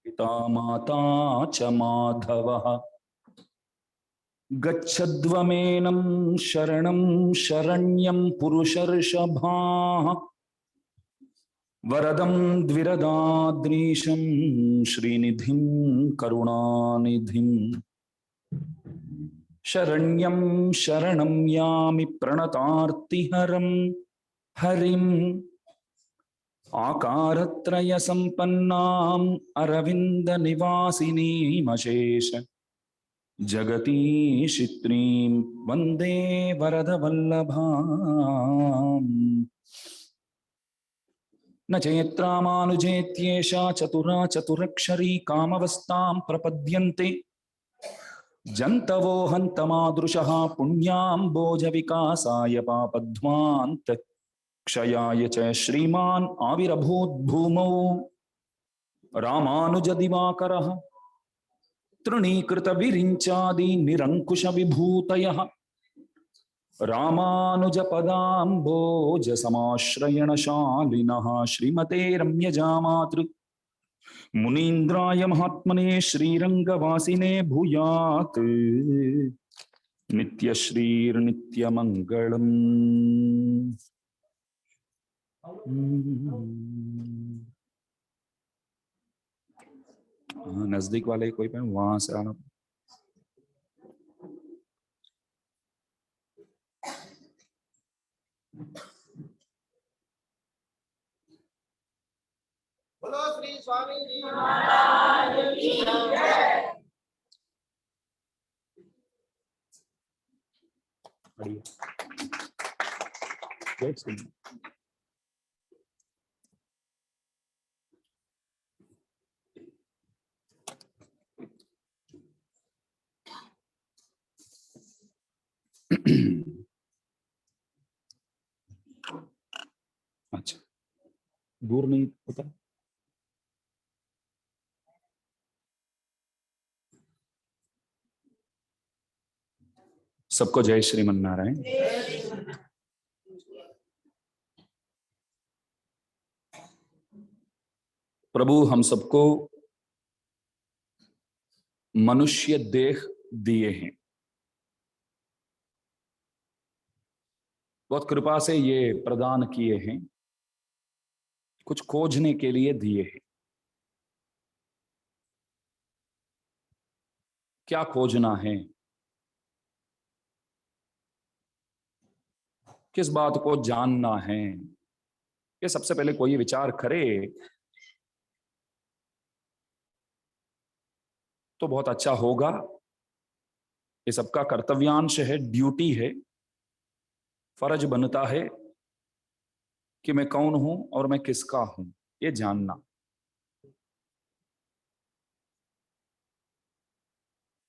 पिता माता च माधवः गच्छध्वमेनं शरणं शरण्यं पुरुषर्षभाः वरदं द्विरदाद्रीशं श्रीनिधिं करुणानिधिं शरण्यं शरणं यामि प्रणतार्तिहरं हरिम् आकारत्रय संपन्नाम् अरविंद निवासिनीमशेष जगतीशित्रीं वंदे वरदवल्लभाम् न चैत्रामानुजेत्येषा चतुरा चतुरक्षरी कामवस्तां प्रपद्यन्ते जन्तवो हन्तमादृशः पुण्याम्बोजविकासाय पापध्वान्त क्षयाय च श्रीमान् आविरभूत् भूमौ रामानुजदिवाकरः तृणीकृतविरिञ्चादि निरङ्कुश विभूतयः रामानुजपदाम्बोजसमाश्रयणशालिनः श्रीमते रम्यजामातृ मुनीन्द्राय महात्मने श्रीरङ्गवासिने भूयात् नित्यश्रीर्नित्यमङ्गलम्। नजदीक वाले कोई पे वहां से आना। बोलो श्री स्वामी जी महाराज की जय। अच्छा, दूर नहीं होता। सबको जय श्रीमन नारायण। प्रभु हम सबको मनुष्य देह दिए हैं, बहुत कृपा से ये प्रदान किए हैं, कुछ खोजने के लिए दिए हैं। क्या खोजना है, किस बात को जानना है, ये सबसे पहले कोई विचार करे तो बहुत अच्छा होगा। ये सबका कर्तव्यांश है, ड्यूटी है, फर्ज बनता है कि मैं कौन हूं और मैं किसका हूं, ये जानना।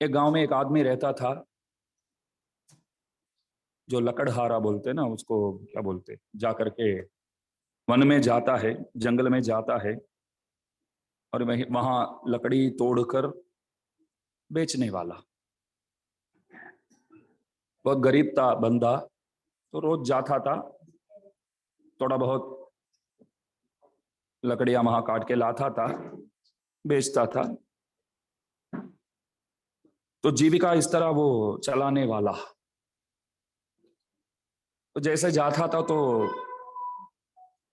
एक गांव में एक आदमी रहता था जो लकड़हारा बोलते ना, उसको क्या बोलते, जाकर के वन में जाता है, जंगल में जाता है और वहां लकड़ी तोड़कर बेचने वाला। बहुत गरीब था बंदा, तो रोज जाता था, थोड़ा बहुत लकड़ियां वहां काट के लाता था, बेचता था। तो जीविका इस तरह वो चलाने वाला। तो जैसे जाता था तो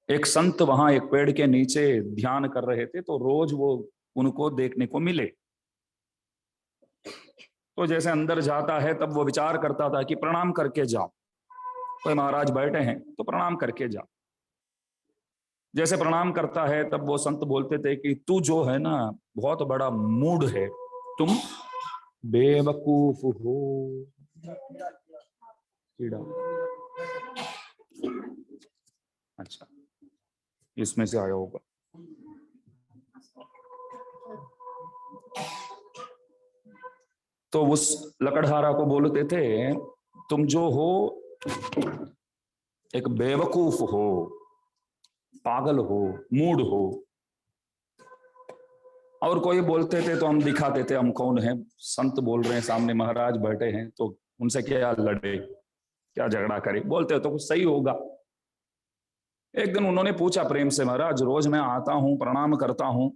एक संत वहां एक पेड़ के नीचे ध्यान कर रहे थे, तो रोज वो उनको देखने को मिले। तो जैसे अंदर जाता है तब वो विचार करता था कि प्रणाम करके जाओ, कोई महाराज बैठे हैं तो प्रणाम करके जाओ। जैसे प्रणाम करता है तब वो संत बोलते थे कि तू जो है ना बहुत बड़ा मूड है, तुम बेवकूफ हो। अच्छा, इसमें से आया होगा। तो उस लकड़हारा को बोलते थे तुम जो हो एक बेवकूफ हो, पागल हो, मूड हो। और कोई बोलते थे तो हम दिखाते थे हम कौन है, संत बोल रहे हैं, सामने महाराज बैठे हैं, तो उनसे क्या लड़े, क्या झगड़ा करे, बोलते तो कुछ सही होगा। एक दिन उन्होंने पूछा प्रेम से, महाराज रोज मैं आता हूं, प्रणाम करता हूं,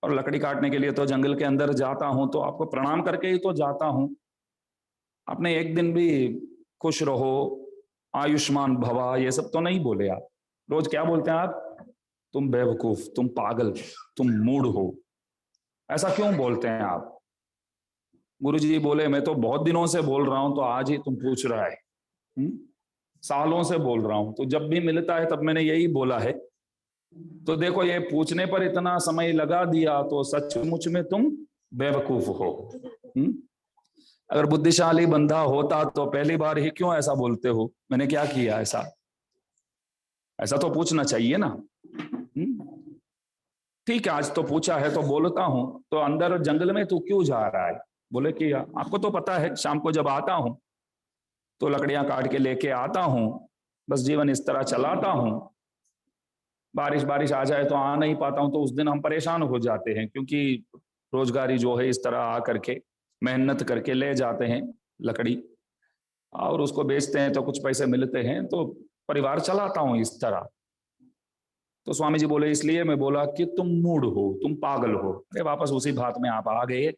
और लकड़ी काटने के लिए तो जंगल के अंदर जाता हूं, तो आपको प्रणाम करके ही तो जाता हूं। आपने एक दिन भी खुश रहो, आयुष्मान भवा, ये सब तो नहीं बोले आप। रोज क्या बोलते हैं आप? तुम बेवकूफ, तुम पागल, तुम मूड हो। ऐसा क्यों बोलते हैं आप? गुरुजी बोले मैं तो बहुत दिनों से बोल रहा हूं, तो आज ही तुम पूछ रहा है? सालों से बोल रहा हूं, तो जब भी मिलता है तब मैंने यही बोला है। तो देखो, ये पूछने पर इतना समय लगा दिया, तो सचमुच में तुम बेवकूफ हो। अगर बुद्धिशाली बंदा होता तो पहली बार ही क्यों ऐसा बोलते हो, मैंने क्या किया ऐसा? ऐसा तो पूछना चाहिए ना। ठीक है, आज तो पूछा है तो बोलता हूं। तो अंदर जंगल में तू क्यों जा रहा है? बोले कि आपको तो पता है, शाम को जब आता हूं तो लकड़ियां काट के लेके आता हूं, बस जीवन इस तरह चलाता हूं। बारिश बारिश आ जाए तो आ नहीं पाता हूं, तो उस दिन हम परेशान हो जाते हैं, क्योंकि रोजगारी जो है इस तरह आ करके मेहनत करके ले जाते हैं लकड़ी, और उसको बेचते हैं तो कुछ पैसे मिलते हैं, तो परिवार चलाता हूं इस तरह। तो स्वामी जी बोले, इसलिए मैं बोला कि तुम मूड हो, तुम पागल हो। अरे वापस उसी बात में आप आ गए।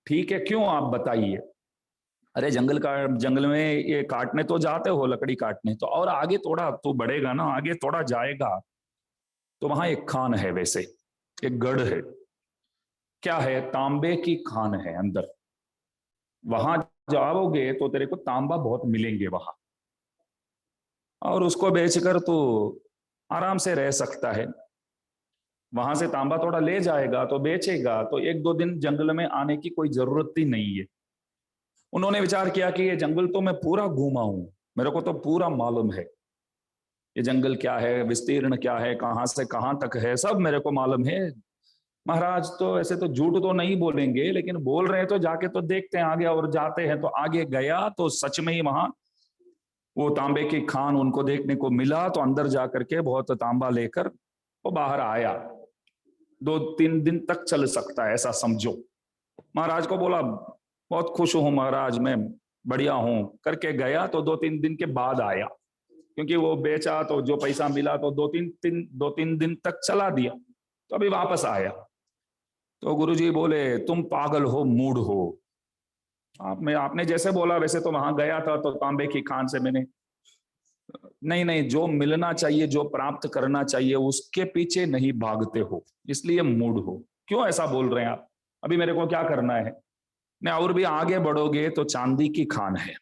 ठीक है, क्यों आप बताइए। अरे जंगल में ये काटने तो जाते हो, लकड़ी काटने तो, और आगे थोड़ा तो बढ़ेगा ना, आगे थोड़ा जाएगा तो वहां एक खान है, वैसे एक गढ़ है। क्या है? तांबे की खान है अंदर। वहां जाओगे तो तेरे को तांबा बहुत मिलेंगे वहां, और उसको बेचकर तू आराम से रह सकता है। वहां से तांबा थोड़ा ले जाएगा तो बेचेगा, तो एक दो दिन जंगल में आने की कोई जरूरत ही नहीं है। उन्होंने विचार किया कि ये जंगल तो मैं पूरा घूमा हूं, मेरे को तो पूरा मालूम है ये जंगल क्या है, विस्तीर्ण क्या है, कहां से कहां तक है, सब मेरे को मालूम है। महाराज तो ऐसे तो झूठ तो नहीं बोलेंगे, लेकिन बोल रहे हैं तो जाके तो देखते हैं आगे। और जाते हैं तो आगे गया तो सच में ही वहां वो तांबे की खान उनको देखने को मिला। तो अंदर जाकर के बहुत तांबा लेकर वो बाहर आया। 2-3 दिन तक चल सकता है, ऐसा समझो। महाराज को बोला, बहुत खुश हूं महाराज, मैं बढ़िया हूं करके गया, तो 2-3 दिन के बाद आया, क्योंकि वो बेचा तो जो पैसा मिला तो 2-3 दिन तक चला दिया, तो अभी वापस आया। तो गुरुजी बोले, तुम पागल हो, मूड हो। आपने जैसे बोला वैसे तो वहां गया था, तो तांबे की खान से मैंने, नहीं नहीं, जो मिलना चाहिए, जो प्राप्त करना चाहिए, उसके पीछे नहीं भागते हो, इसलिए मूड हो। क्यों ऐसा बोल रहे हैं आप? अभी मेरे को क्या करना है? नहीं, और भी आगे बढ़ोगे तो चांदी की खान है,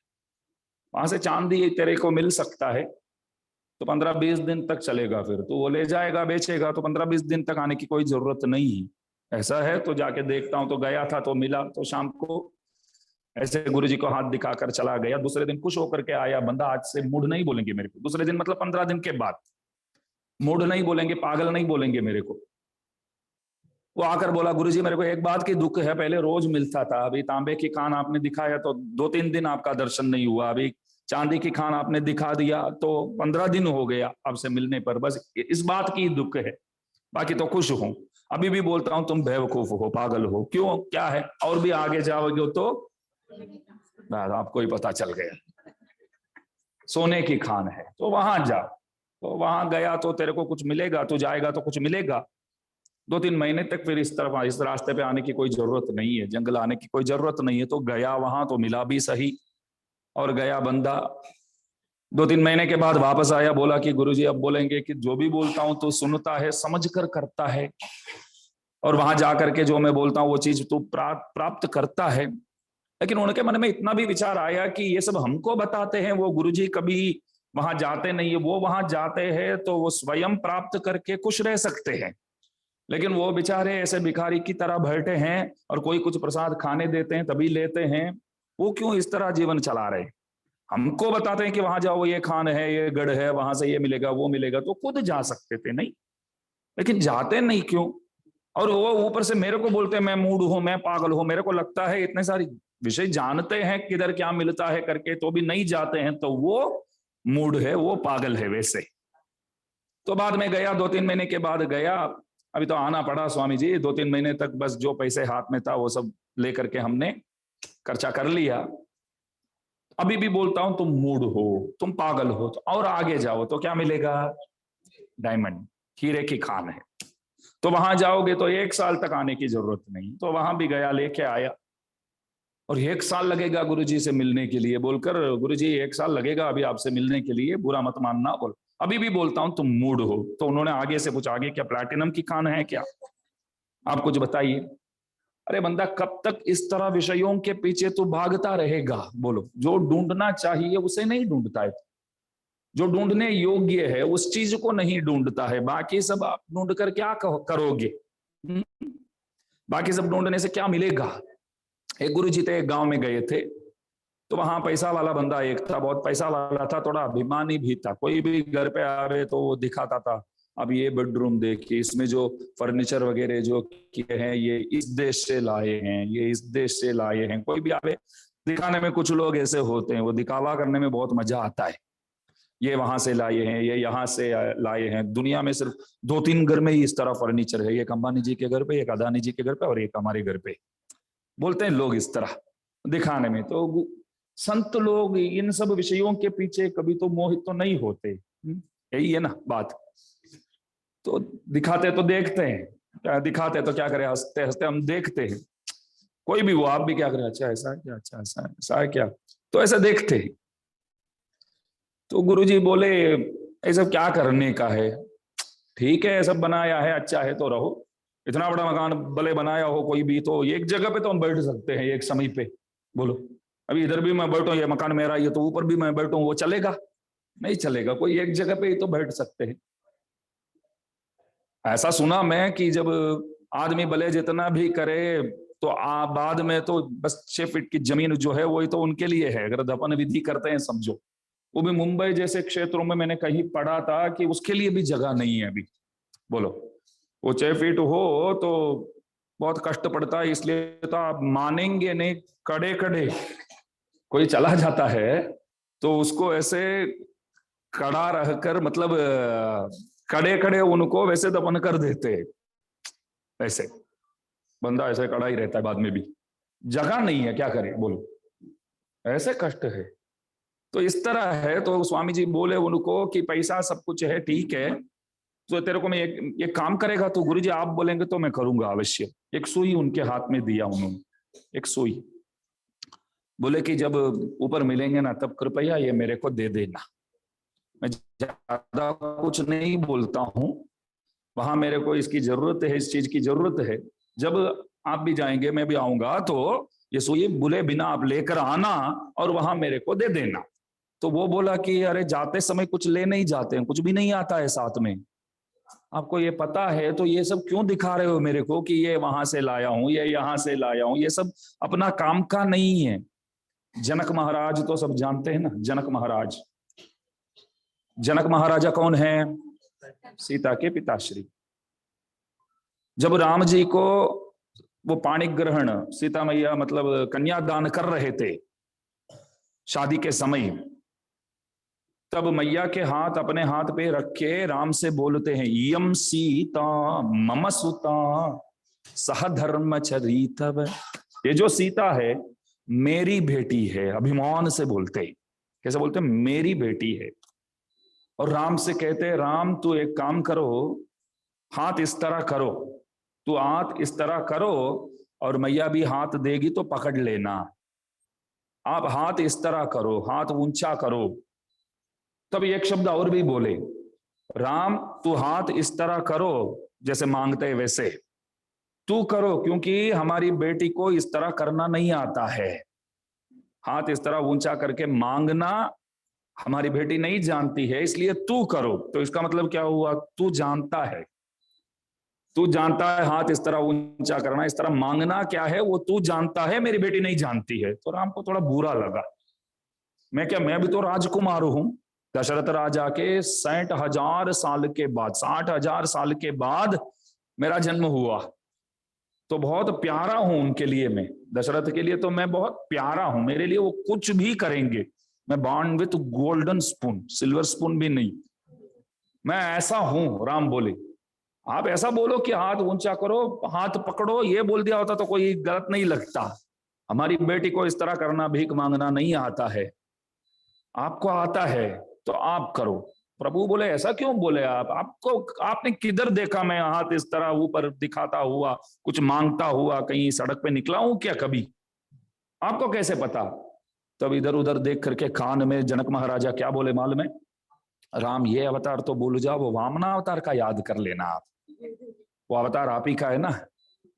वहां से चांदी तेरे को मिल सकता है, तो 15-20 दिन तक चलेगा। फिर तो वो ले जाएगा, बेचेगा, तो 15-20 दिन तक आने की कोई जरूरत नहीं। ऐसा है तो जाके देखता हूं। तो गया था तो मिला, तो शाम को ऐसे गुरुजी को हाथ दिखाकर चला गया। दूसरे दिन खुश होकर के आया बंदा, आज से मूड नहीं बोलेंगे मेरे को। दूसरे दिन मतलब 15 दिन के बाद मूड नहीं बोलेंगे, पागल नहीं बोलेंगे मेरे को। वो आकर बोला, गुरुजी मेरे को एक बात की दुख है, पहले रोज मिलता था, अभी तांबे की खान आपने दिखाया तो 2-3 दिन आपका दर्शन नहीं हुआ, अभी चांदी की खान आपने दिखा दिया तो 15 दिन हो गया आपसे मिलने पर, बस इस बात की दुख है, बाकी तो खुश हूं। अभी भी बोलता हूं तुम बेवकूफ हो, पागल हो। क्यों, क्या है? और भी आगे जाओगे तो आपको ही पता चल गया। सोने की खान है, तो वहां जाओ। तो वहां गया तो तेरे को कुछ मिलेगा, तो जाएगा तो कुछ मिलेगा। 2-3 महीने तक फिर इस तरफ, इस रास्ते पे आने की कोई जरूरत नहीं है, जंगल आने की कोई जरूरत नहीं है। तो गया वहां तो मिला भी सही, और गया बंदा। 2-3 महीने के बाद वापस आया, बोला कि गुरुजी अब बोलेंगे कि जो भी बोलता हूं तो सुनता है, समझ कर करता है, और वहां जाकर के जो मैं बोलता हूँ वो चीज तू प्राप्त करता है। लेकिन उनके मन में इतना भी विचार आया कि ये सब हमको बताते हैं, वो गुरुजी कभी वहां जाते नहीं है, वो वहां जाते हैं तो वो स्वयं प्राप्त करके खुश रह सकते हैं, लेकिन वो बेचारे ऐसे भिखारी की तरह बैठे हैं, और कोई कुछ प्रसाद खाने देते हैं तभी लेते हैं। वो क्यों इस तरह जीवन चला रहे? हमको बताते हैं कि वहां जाओ, ये खान है, ये गढ़ है, वहां से ये मिलेगा, वो मिलेगा, तो खुद जा सकते थे नहीं, लेकिन जाते नहीं क्यों? और वो ऊपर से मेरे को बोलते हैं मैं मूड हूं, मैं पागल हूं। मेरे को लगता है इतने सारी विषय जानते हैं किधर क्या मिलता है करके, तो भी नहीं जाते हैं, तो वो मूड है, वो पागल है वैसे। तो बाद में गया, 2-3 महीने के बाद गया। अभी तो आना पड़ा स्वामी जी, 2-3 महीने तक बस जो पैसे हाथ में था वो सब लेकर के हमने खर्चा कर लिया। अभी भी बोलता हूं तुम मूड हो, तुम पागल हो, तो और आगे जाओ तो क्या मिलेगा? डायमंड, हीरे की खान है। तो वहां जाओगे तो 1 साल तक आने की जरूरत नहीं। तो वहां भी गया, लेके आया, और 1 साल लगेगा गुरुजी से मिलने के लिए बोलकर, गुरुजी 1 साल लगेगा अभी आपसे मिलने के लिए, बुरा मत मानना। बोल अभी भी बोलता हूं तुम मूड हो। तो उन्होंने आगे से पूछा, आगे क्या प्लैटिनम की खान है क्या, आप कुछ बताइए। अरे बंदा, कब तक इस तरह विषयों के पीछे तू भागता रहेगा? बोलो, जो ढूंढना चाहिए उसे नहीं ढूंढता है, जो ढूंढने योग्य है उस चीज को नहीं ढूंढता है। बाकी सब आप ढूंढ कर क्या करोगे? बाकी सब ढूंढने से क्या मिलेगा? एक गुरु जी थे, एक गांव में गए थे, तो वहां पैसा वाला बंदा एक था, बहुत पैसा वाला था, थोड़ा अभिमानी भी था। कोई भी घर पे आवे तो वो दिखाता था, अब ये बेडरूम देखिए, इसमें जो फर्नीचर वगैरह जो किए हैं ये इस देश से लाए हैं, ये इस देश से लाए हैं। कोई भी आवे दिखाने में, कुछ लोग ऐसे होते हैं, वो दिखावा करने में बहुत मजा आता है। ये वहां से लाए हैं, ये यहाँ से लाए हैं। दुनिया में सिर्फ 2-3 घर में ही इस तरह फर्नीचर है, एक अंबानी जी के घर पे, एक अदानी जी के घर पे, और एक हमारे घर पे। बोलते हैं लोग इस तरह दिखाने में। तो संत लोग इन सब विषयों के पीछे कभी तो मोहित तो नहीं होते। यही है ना बात। तो दिखाते तो देखते हैं, दिखाते तो क्या करें, हंसते हंसते हम देखते हैं। कोई भी वो, आप भी क्या करें, अच्छा ऐसा है क्या, अच्छा ऐसा है, ऐसा है क्या, तो ऐसा देखते हैं। तो गुरुजी बोले, ये सब क्या करने का है? ठीक है, सब बनाया है, अच्छा है तो रहो। इतना बड़ा मकान भले बनाया हो कोई भी, तो एक जगह पे तो हम बैठ सकते हैं एक समय पे। बोलो, अभी इधर भी मैं बैठूं, ये मकान मेरा, ये तो ऊपर भी मैं बैठूं, वो चलेगा? नहीं चलेगा। कोई एक जगह पे ही तो बैठ सकते हैं। ऐसा सुना मैं कि जब आदमी भले जितना भी करे, तो बाद में तो बस 6 फीट की जमीन जो है वही तो उनके लिए है, अगर दफन विधि करते हैं समझो। वो भी मुंबई जैसे क्षेत्रों में मैंने कहीं पढ़ा था कि उसके लिए भी जगह नहीं है अभी। बोलो, वो 6 फीट हो तो बहुत कष्ट पड़ता है। इसलिए तो आप मानेंगे नहीं, कड़े कड़े कोई चला जाता है तो उसको ऐसे कड़ा रहकर, मतलब कड़े कड़े उनको वैसे दफन कर देते। ऐसे बंदा ऐसे कड़ा ही रहता है बाद में भी, जगह नहीं है, क्या करे बोलो, ऐसे कष्ट है। तो इस तरह है। तो स्वामी जी बोले उनको कि पैसा सब कुछ है, ठीक है, तो तेरे को मैं एक काम करेगा तो गुरुजी आप बोलेंगे तो मैं करूंगा अवश्य। एक सुई उनके हाथ में दिया उन्होंने, एक सुई। बोले कि जब ऊपर मिलेंगे ना तब कृपया ये मेरे को दे देना। मैं ज्यादा कुछ नहीं बोलता हूं, वहां मेरे को इसकी जरूरत है, इस चीज की जरूरत है। जब आप भी जाएंगे मैं भी आऊंगा तो ये सुई बुले बिना आप लेकर आना और वहां मेरे को दे देना। तो वो बोला कि अरे जाते समय कुछ ले नहीं जाते हैं, कुछ भी नहीं आता है साथ में, आपको ये पता है, तो ये सब क्यों दिखा रहे हो मेरे को कि ये वहां से लाया हूं, ये यहां से लाया हूं? ये सब अपना काम का नहीं है। जनक महाराज तो सब जानते हैं ना, जनक महाराज। जनक महाराजा कौन है? सीता के पिताश्री। जब राम जी को वो पाणी ग्रहण, सीता मैया मतलब कन्यादान कर रहे थे शादी के समय, तब मैया के हाथ अपने हाथ पे रख के राम से बोलते हैं, यम सीता मम सुता सह धर्मचरितव। ये जो सीता है मेरी बेटी है, अभिमान से बोलते हैं। कैसे बोलते हैं? मेरी बेटी है। और राम से कहते हैं, राम तू एक काम करो, हाथ इस तरह करो, तू हाथ इस तरह करो और मैया भी हाथ देगी तो पकड़ लेना। आप हाथ इस तरह करो, हाथ ऊंचा करो। तब एक शब्द और भी बोले, राम तू हाथ इस तरह करो, जैसे मांगते वैसे तू करो, क्योंकि हमारी बेटी को इस तरह करना नहीं आता है। हाथ इस तरह ऊंचा करके मांगना हमारी बेटी नहीं जानती है, इसलिए तू करो। तो इसका मतलब क्या हुआ? तू जानता है, तू जानता है हाथ इस तरह ऊंचा करना, इस तरह मांगना क्या है वो तू जानता है, मेरी बेटी नहीं जानती है। तो राम को थोड़ा बुरा लगा। मैं क्या, मैं भी तो राजकुमार हूं। दशरथ राजा के 60,000 साल के बाद, 60,000 साल के बाद मेरा जन्म हुआ, तो बहुत प्यारा हूं उनके लिए। मैं दशरथ के लिए तो मैं बहुत प्यारा हूं, मेरे लिए वो कुछ भी करेंगे। मैं born with golden spoon, silver spoon भी नहीं, मैं ऐसा हूं। राम बोले, आप ऐसा बोलो कि हाथ ऊंचा करो, हाथ पकड़ो, ये बोल दिया होता तो कोई गलत नहीं लगता। हमारी बेटी को इस तरह करना, भीख मांगना नहीं आता है, आपको आता है तो आप करो। प्रभु बोले ऐसा क्यों बोले आप? आपको आपने किधर देखा मैं हाथ इस तरह ऊपर दिखाता हुआ, कुछ मांगता हुआ कहीं सड़क पे निकला हूं क्या कभी? आपको कैसे पता? तब इधर उधर देख करके कान में जनक महाराजा क्या बोले मालूम है? राम ये अवतार तो भूल जाओ, वो वामना अवतार का याद कर लेना आप। वो अवतार आप ही का है ना,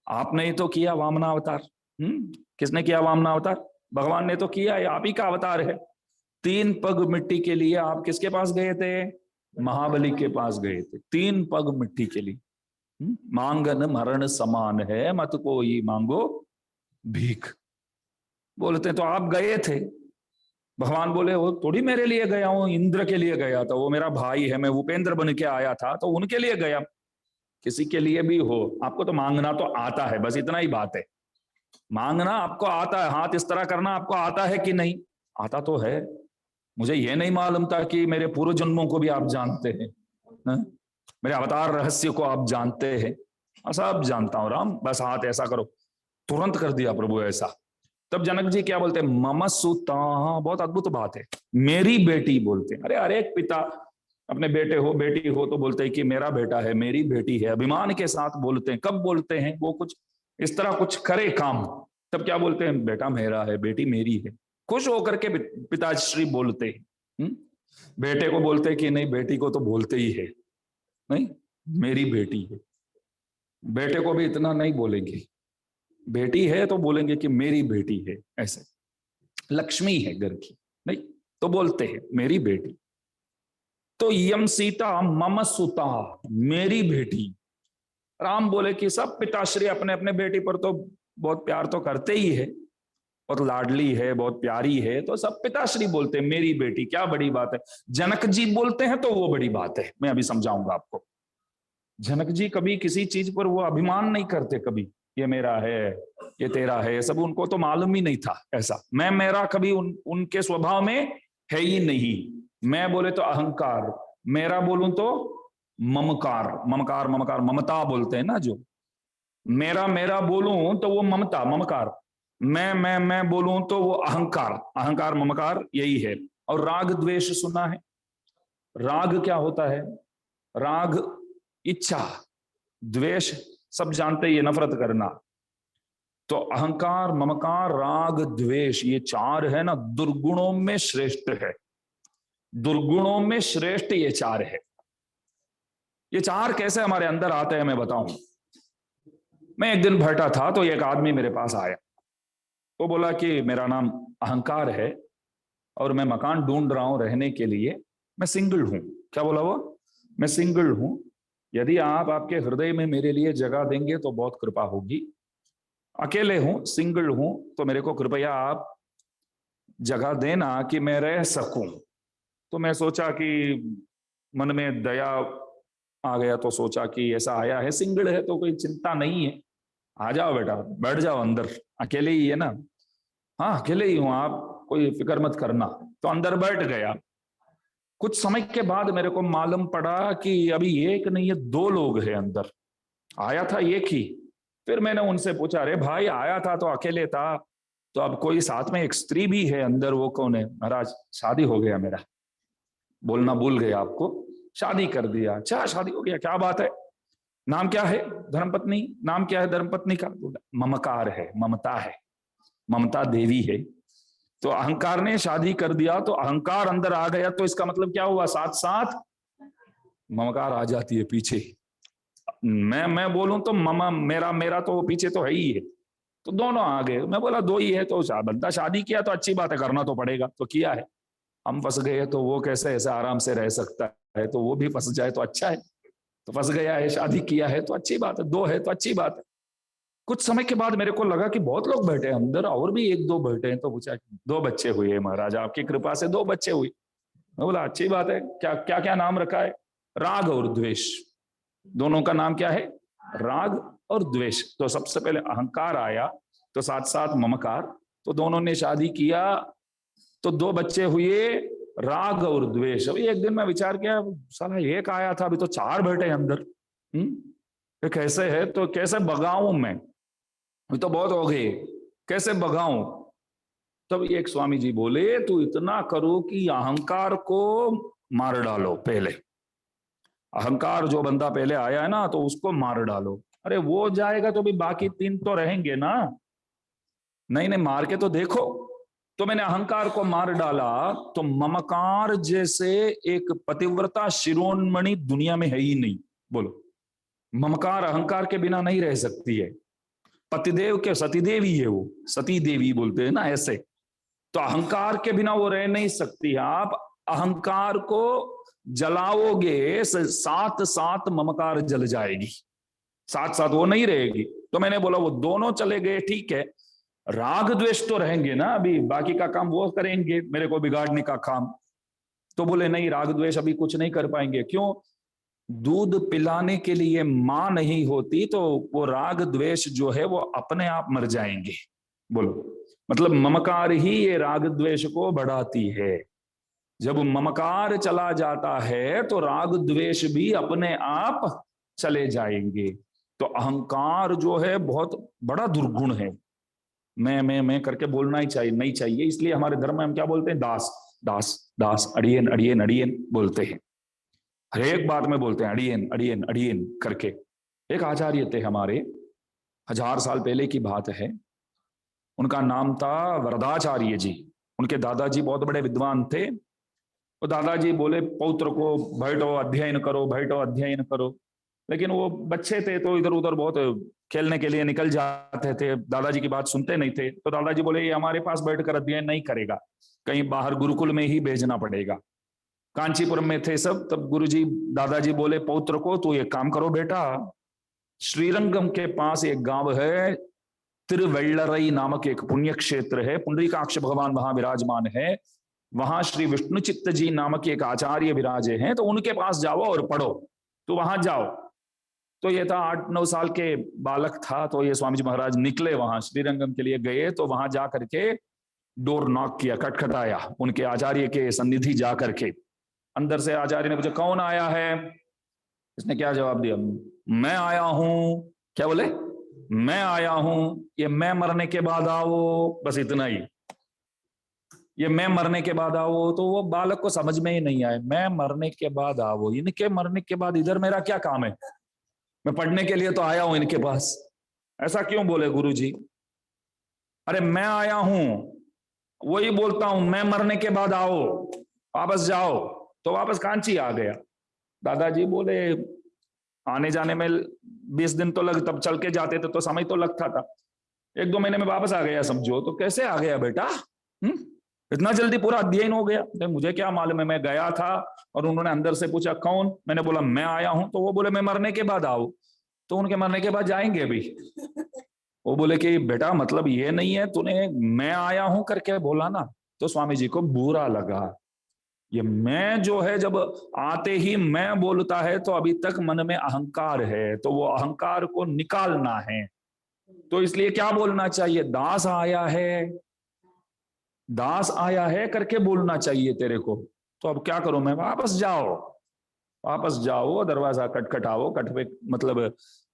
आपने ही तो किया वामना अवतार। किसने किया वामना अवतार? भगवान ने तो किया, ये आप ही का अवतार है। 3 पग मिट्टी के लिए आप किसके पास गए थे? महाबली के पास गए थे, 3 पग मिट्टी के लिए। मांगन मरण समान है, मत कोई मांगो भीख। बोलते तो आप गए थे। भगवान बोले वो थोड़ी मेरे लिए गया हूं, इंद्र के लिए गया था, वो मेरा भाई है, मैं उपेंद्र बन के आया था तो उनके लिए गया। किसी के लिए भी हो, आपको तो मांगना तो आता है, बस इतना ही बात है। मांगना आपको आता है, हाथ इस तरह करना आपको आता है कि नहीं? आता तो है। मुझे ये नहीं मालूम था कि मेरे पूर्व जन्मों को भी आप जानते हैं, मेरे अवतार रहस्य को आप जानते हैं। सब जानता हूं राम, बस हाथ ऐसा करो। तुरंत कर दिया प्रभु ऐसा। तब जनक जी क्या बोलते हैं? मम सुता। बहुत अद्भुत बात है, मेरी बेटी बोलते हैं। अरे हर एक पिता अपने बेटे हो बेटी हो तो बोलते हैं कि मेरा बेटा है, मेरी बेटी है, अभिमान के साथ बोलते हैं। कब बोलते हैं? वो कुछ इस तरह कुछ करे काम, तब क्या बोलते हैं? बेटा मेरा है, बेटी मेरी है। खुश होकर के पिताश्री बोलते हैं। बेटे को बोलते हैं कि नहीं, बेटी को तो बोलते ही है, नहीं मेरी बेटी है। बेटे को भी इतना नहीं बोलेंगे, बेटी है तो बोलेंगे कि मेरी बेटी है। ऐसे लक्ष्मी है घर की, नहीं तो बोलते हैं मेरी बेटी। तो यम सीता मम सुता, मेरी बेटी। राम बोले कि सब पिताश्री अपने अपने बेटी पर तो बहुत प्यार तो करते ही है, बहुत लाडली है, बहुत प्यारी है, तो सब पिताश्री बोलते हैं मेरी बेटी, क्या बड़ी बात है? जनक जी बोलते हैं तो वो बड़ी बात है। मैं अभी समझाऊंगा आपको। जनक जी कभी किसी चीज पर वो अभिमान नहीं करते, कभी ये मेरा है, ये तेरा है, सब उनको तो मालूम ही नहीं था। ऐसा मैं मेरा कभी उनके स्वभाव में है ही नहीं। मैं बोले तो अहंकार, मेरा बोलूं तो ममकार। ममकार ममकार ममता बोलते हैं ना, जो मेरा मेरा बोलूं तो वो ममता ममकार, मैं बोलूं तो वो अहंकार। अहंकार ममकार यही है। और राग द्वेष सुना है? राग क्या होता है? राग इच्छा, द्वेष सब जानते ही, नफरत करना। तो अहंकार ममकार राग द्वेष, ये 4 है ना, दुर्गुणों में श्रेष्ठ है। दुर्गुणों में श्रेष्ठ ये 4 है। ये 4 कैसे हमारे अंदर आते हैं मैं बताऊं। मैं एक दिन बैठा था तो एक आदमी मेरे पास आया, वो बोला कि मेरा नाम अहंकार है और मैं मकान ढूंढ रहा हूं रहने के लिए, मैं सिंगल हूं। क्या बोला वो? मैं सिंगल हूं, यदि आप आपके हृदय में मेरे लिए जगह देंगे तो बहुत कृपा होगी। अकेले हूं, सिंगल हूं, तो मेरे को कृपया आप जगह देना कि मैं रह सकूं। तो मैं सोचा कि मन में दया आ गया, तो सोचा कि ऐसा आया है, सिंगल है तो कोई चिंता नहीं है, आ जाओ बेटा बैठ जाओ अंदर, अकेले ही है ना। हाँ अकेले ही हूं, आप कोई फिक्र मत करना। तो अंदर बैठ गया। कुछ समय के बाद मेरे को मालूम पड़ा कि अभी एक नहीं है 2 लोग हैं अंदर, आया था एक ही। फिर मैंने उनसे पूछा, अरे भाई आया था तो अकेले था, तो अब कोई साथ में एक स्त्री भी है अंदर, वो कौन है? महाराज शादी हो गया मेरा, बोलना भूल गया आपको, शादी कर दिया। अच्छा शादी हो गया, क्या बात है, नाम क्या है? धर्मपत्नी। नाम क्या है धर्मपत्नी का? ममकार है, ममता है, ममता देवी है। तो अहंकार ने शादी कर दिया, तो अहंकार अंदर आ गया, तो इसका मतलब क्या हुआ? साथ साथ ममकार आ जाती है पीछे। मैं बोलूं तो ममा मेरा मेरा तो पीछे तो है ही है। तो दोनों आ गए। मैं बोला 2 ही है तो बंदा शादी किया तो अच्छी बात है, करना तो पड़ेगा, तो किया है। हम फंस गए तो वो कैसे ऐसे आराम से रह सकता है? तो वो भी फंस जाए तो अच्छा है। तो फंस गया है, शादी किया है तो अच्छी बात है, 2 है तो अच्छी बात है। कुछ समय के बाद मेरे को लगा कि बहुत लोग बैठे हैं अंदर, और भी 1-2 बैठे हैं। तो पूछा 2 बच्चे हुए महाराज, आपकी कृपा से 2 बच्चे हुए। मैं बोला अच्छी बात है, क्या क्या क्या नाम रखा है? राग और द्वेष, दोनों का नाम क्या है? राग और द्वेष। तो सबसे पहले अहंकार आया, तो साथ साथ ममकार, तो दोनों ने शादी किया, तो 2 बच्चे हुए, राग और द्वेष। अभी एक दिन मैं विचार किया, साला एक आया था, अभी तो 4 बैठे अंदर। ये कैसे है? तो कैसे भगाऊं मैं? अभी तो बहुत हो गए, कैसे भगाऊं? तब एक स्वामी जी बोले, तू इतना करो कि अहंकार को मार डालो पहले। अहंकार जो बंदा पहले आया है ना, तो उसको मार डालो। अरे वो जाएगा तो भी बाकी 3 तो रहेंगे ना। नहीं नहीं, मार के तो देखो। तो मैंने अहंकार को मार डाला, तो ममकार जैसे एक पतिव्रता शिरोमणि दुनिया में है ही नहीं। बोलो, ममकार अहंकार के बिना नहीं रह सकती है। पतिदेव के सतीदेव ही है वो, सती देवी बोलते हैं ना ऐसे। तो अहंकार के बिना वो रह नहीं सकती। आप अहंकार को जलाओगे, साथ साथ ममकार जल जाएगी, साथ साथ वो नहीं रहेगी। तो मैंने बोला वो दोनों चले गए, ठीक है। राग द्वेष तो रहेंगे ना, अभी बाकी का काम वो करेंगे, मेरे को बिगाड़ने का काम। तो बोले नहीं, राग द्वेष अभी कुछ नहीं कर पाएंगे। क्यों? दूध पिलाने के लिए मां नहीं होती, तो वो राग द्वेष जो है वो अपने आप मर जाएंगे। बोलो, मतलब ममकार ही ये राग द्वेष को बढ़ाती है। जब ममकार चला जाता है तो राग द्वेष भी अपने आप चले जाएंगे। तो अहंकार जो है बहुत बड़ा दुर्गुण है। मैं करके बोलना ही चाहिए नहीं चाहिए। इसलिए हमारे धर्म में हम क्या बोलते हैं? दास दास दास, अड़ियन अड़ियन अड़ियन बोलते हैं। हर एक बात में बोलते हैं अड़ियन अड़ियन अड़ियन करके। एक आचार्य थे हमारे, 1000 साल पहले की बात है। उनका नाम था वरदाचार्य जी। उनके दादाजी बहुत बड़े विद्वान थे। तो दादाजी बोले पौत्र को, बैठो अध्ययन करो, बैठो अध्ययन करो। लेकिन वो बच्चे थे तो इधर उधर बहुत खेलने के लिए निकल जाते थे, दादाजी की बात सुनते नहीं थे। तो दादाजी बोले ये हमारे पास बैठकर अध्ययन नहीं करेगा, कहीं बाहर गुरुकुल में ही भेजना पड़ेगा। कांचीपुरम में थे सब। तब गुरुजी दादाजी बोले पौत्र को, तो ये काम करो बेटा, श्रीरंगम के पास एक गांव है, तिरुवेल्लरई नामक एक पुण्य क्षेत्र है, पुंडरीकाक्ष भगवान वहां विराजमान है। वहां श्री विष्णु चित्त जी नामक एक आचार्य विराजे हैं, तो उनके पास जाओ और पढ़ो। तो वहां जाओ। तो ये था 8-9 साल के बालक था। तो ये स्वामी जी महाराज निकले, वहां श्रीरंगम के लिए गए। तो वहां जा करके डोर नॉक किया, खटखटाया उनके आचार्य के सन्निधि जा करके। अंदर से आचार्य ने पूछा कौन आया है? इसने क्या जवाब दिया? मैं आया हूं। क्या बोले? मैं आया हूं। ये मैं मरने के बाद आओ, बस इतना ही। ये मैं मरने के बाद आओ, तो वो बालक को समझ में ही नहीं आया। मैं मरने के बाद आओ, इनके मरने के बाद इधर मेरा क्या काम है? मैं पढ़ने के लिए तो आया हूं इनके पास। ऐसा क्यों बोले गुरुजी? अरे मैं आया हूं, वही बोलता हूं, मैं मरने के बाद आओ, वापस जाओ। तो वापस कांची आ गया। दादाजी बोले आने जाने में 20 दिन तो लग, तब चल के जाते थे तो समय तो लगता था। 1-2 महीने में वापस आ गया समझो। तो कैसे आ गया बेटा? इतना जल्दी पूरा अध्ययन हो गया? तो मुझे क्या मालूम है, मैं गया था और उन्होंने अंदर से पूछा कौन? मैंने बोला मैं आया हूं। तो वो बोले मैं मरने के बाद आओ। तो उनके मरने के बाद जाएंगे अभी। वो बोले कि बेटा मतलब ये नहीं है, तूने मैं आया हूं करके बोला ना। तो स्वामी जी को बुरा लगा। ये मैं जो है जब आते ही मैं बोलता है, तो अभी तक मन में अहंकार है, तो वो अहंकार को निकालना है। तो इसलिए क्या बोलना चाहिए? दास आया है, दास आया है करके बोलना चाहिए तेरे को। तो अब क्या करूं मैं? वापस जाओ, वापस जाओ, दरवाजा खटखटाओ, कटवे मतलब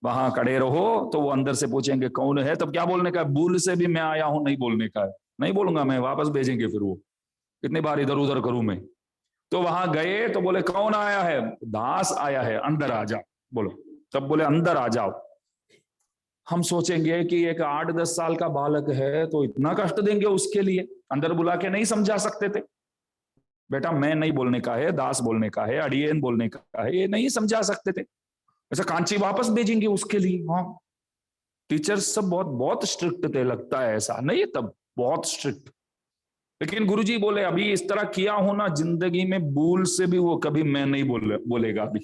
वहां खड़े रहो। तो वो अंदर से पूछेंगे कौन है, तब क्या बोलने का? भूल से भी मैं आया हूं नहीं बोलने का है। नहीं बोलूंगा मैं, वापस भेजेंगे फिर वो। कितनी बार इधर उधर करूं मैं? तो वहां गए तो बोले कौन आया है? दास आया है, अंदर आ जा। बोलो, तब बोले अंदर आ जाओ। हम सोचेंगे कि एक 8-10 साल का बालक है, तो इतना कष्ट देंगे उसके लिए? अंदर बुला के नहीं समझा सकते थे? बेटा मैं नहीं बोलने का है, दास बोलने का है, अड़ियन बोलने का है, ये नहीं समझा सकते थे? अच्छा कांची वापस भेजेंगे उसके लिए? हाँ, टीचर्स सब बहुत बहुत स्ट्रिक्ट थे, लगता है ऐसा नहीं? तब बहुत स्ट्रिक्ट। लेकिन गुरुजी बोले अभी इस तरह किया हो ना, जिंदगी में भूल से भी वो कभी मैं नहीं बोलेगा। अभी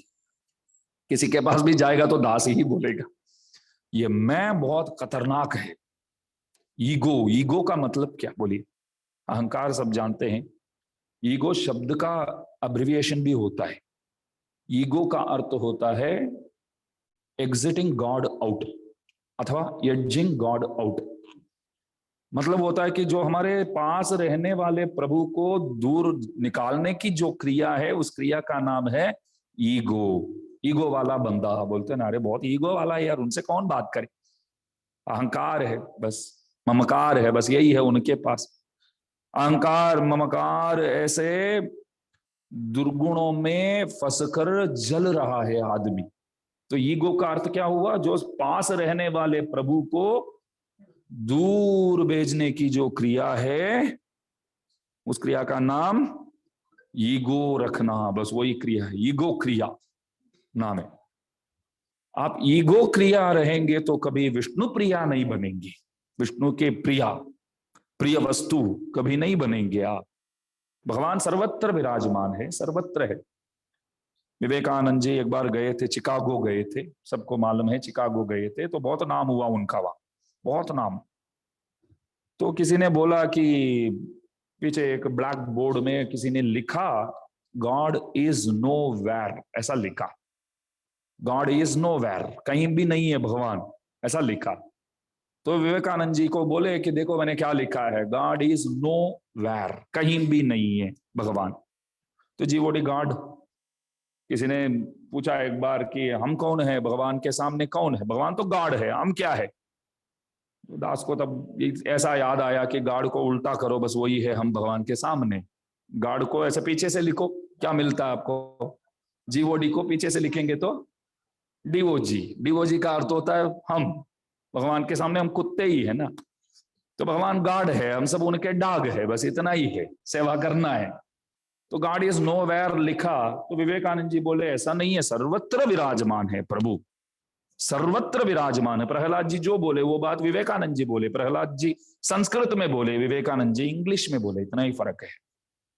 किसी के पास भी जाएगा तो दास ही बोलेगा। ये मैं बहुत खतरनाक है। ईगो, ईगो का मतलब क्या? बोलिए। अहंकार सब जानते हैं। ईगो शब्द का अब्रिविएशन भी होता है। ईगो का अर्थ होता है एग्जिटिंग गॉड आउट अथवा एडजिंग गॉड आउट। मतलब होता है कि जो हमारे पास रहने वाले प्रभु को दूर निकालने की जो क्रिया है, उस क्रिया का नाम है ईगो। ईगो वाला बंदा बोलते हैं ना, अरे बहुत ईगो वाला है यार, उनसे कौन बात करे। अहंकार है बस, ममकार है बस, यही है उनके पास। अहंकार ममकार ऐसे दुर्गुणों में फंसकर जल रहा है आदमी। तो ईगो का अर्थ क्या हुआ? जो पास रहने वाले प्रभु को दूर भेजने की जो क्रिया है, उस क्रिया का नाम ईगो रखना, बस वही क्रिया है, ईगो क्रिया नाम है। आप ईगो क्रिया रहेंगे तो कभी विष्णु प्रिया नहीं बनेंगे, विष्णु के प्रिया प्रिय वस्तु कभी नहीं बनेंगे आप। भगवान सर्वत्र विराजमान है, सर्वत्र है। विवेकानंद जी एक बार गए थे, चिकागो गए थे, सबको मालूम है चिकागो गए थे, तो बहुत नाम हुआ उनका वहां, बहुत नाम। तो किसी ने बोला कि पीछे एक ब्लैक बोर्ड में किसी ने लिखा गॉड इज नो वेयर, ऐसा लिखा, गॉड इज नो वेयर, कहीं भी नहीं है भगवान, ऐसा लिखा। तो विवेकानंद जी को बोले कि देखो मैंने क्या लिखा है, गॉड इज नो वेयर, कहीं भी नहीं है भगवान। तो जी वोडी गॉड, किसी ने पूछा एक बार कि हम कौन है भगवान के सामने, कौन है भगवान? तो गॉड है, हम क्या है? तो दास को तब ऐसा याद आया कि गॉड को उल्टा करो, बस वही है हम भगवान के सामने। गॉड को ऐसे पीछे से लिखो, क्या मिलता है आपको? जीओडी को पीछे से लिखेंगे तो डीओजी, डीओजी का अर्थ होता है हम, भगवान के सामने हम कुत्ते ही है ना। तो भगवान गॉड है, हम सब उनके डाग है, बस इतना ही है, सेवा करना है। तो गॉड इज नो वेयर लिखा, तो विवेकानंद जी बोले ऐसा नहीं है, सर्वत्र विराजमान है प्रभु, सर्वत्र विराजमान है। प्रहलाद जी जो बोले वो बात विवेकानंद जी बोले, प्रहलाद जी संस्कृत में बोले, विवेकानंद जी इंग्लिश में बोले, इतना ही फर्क है।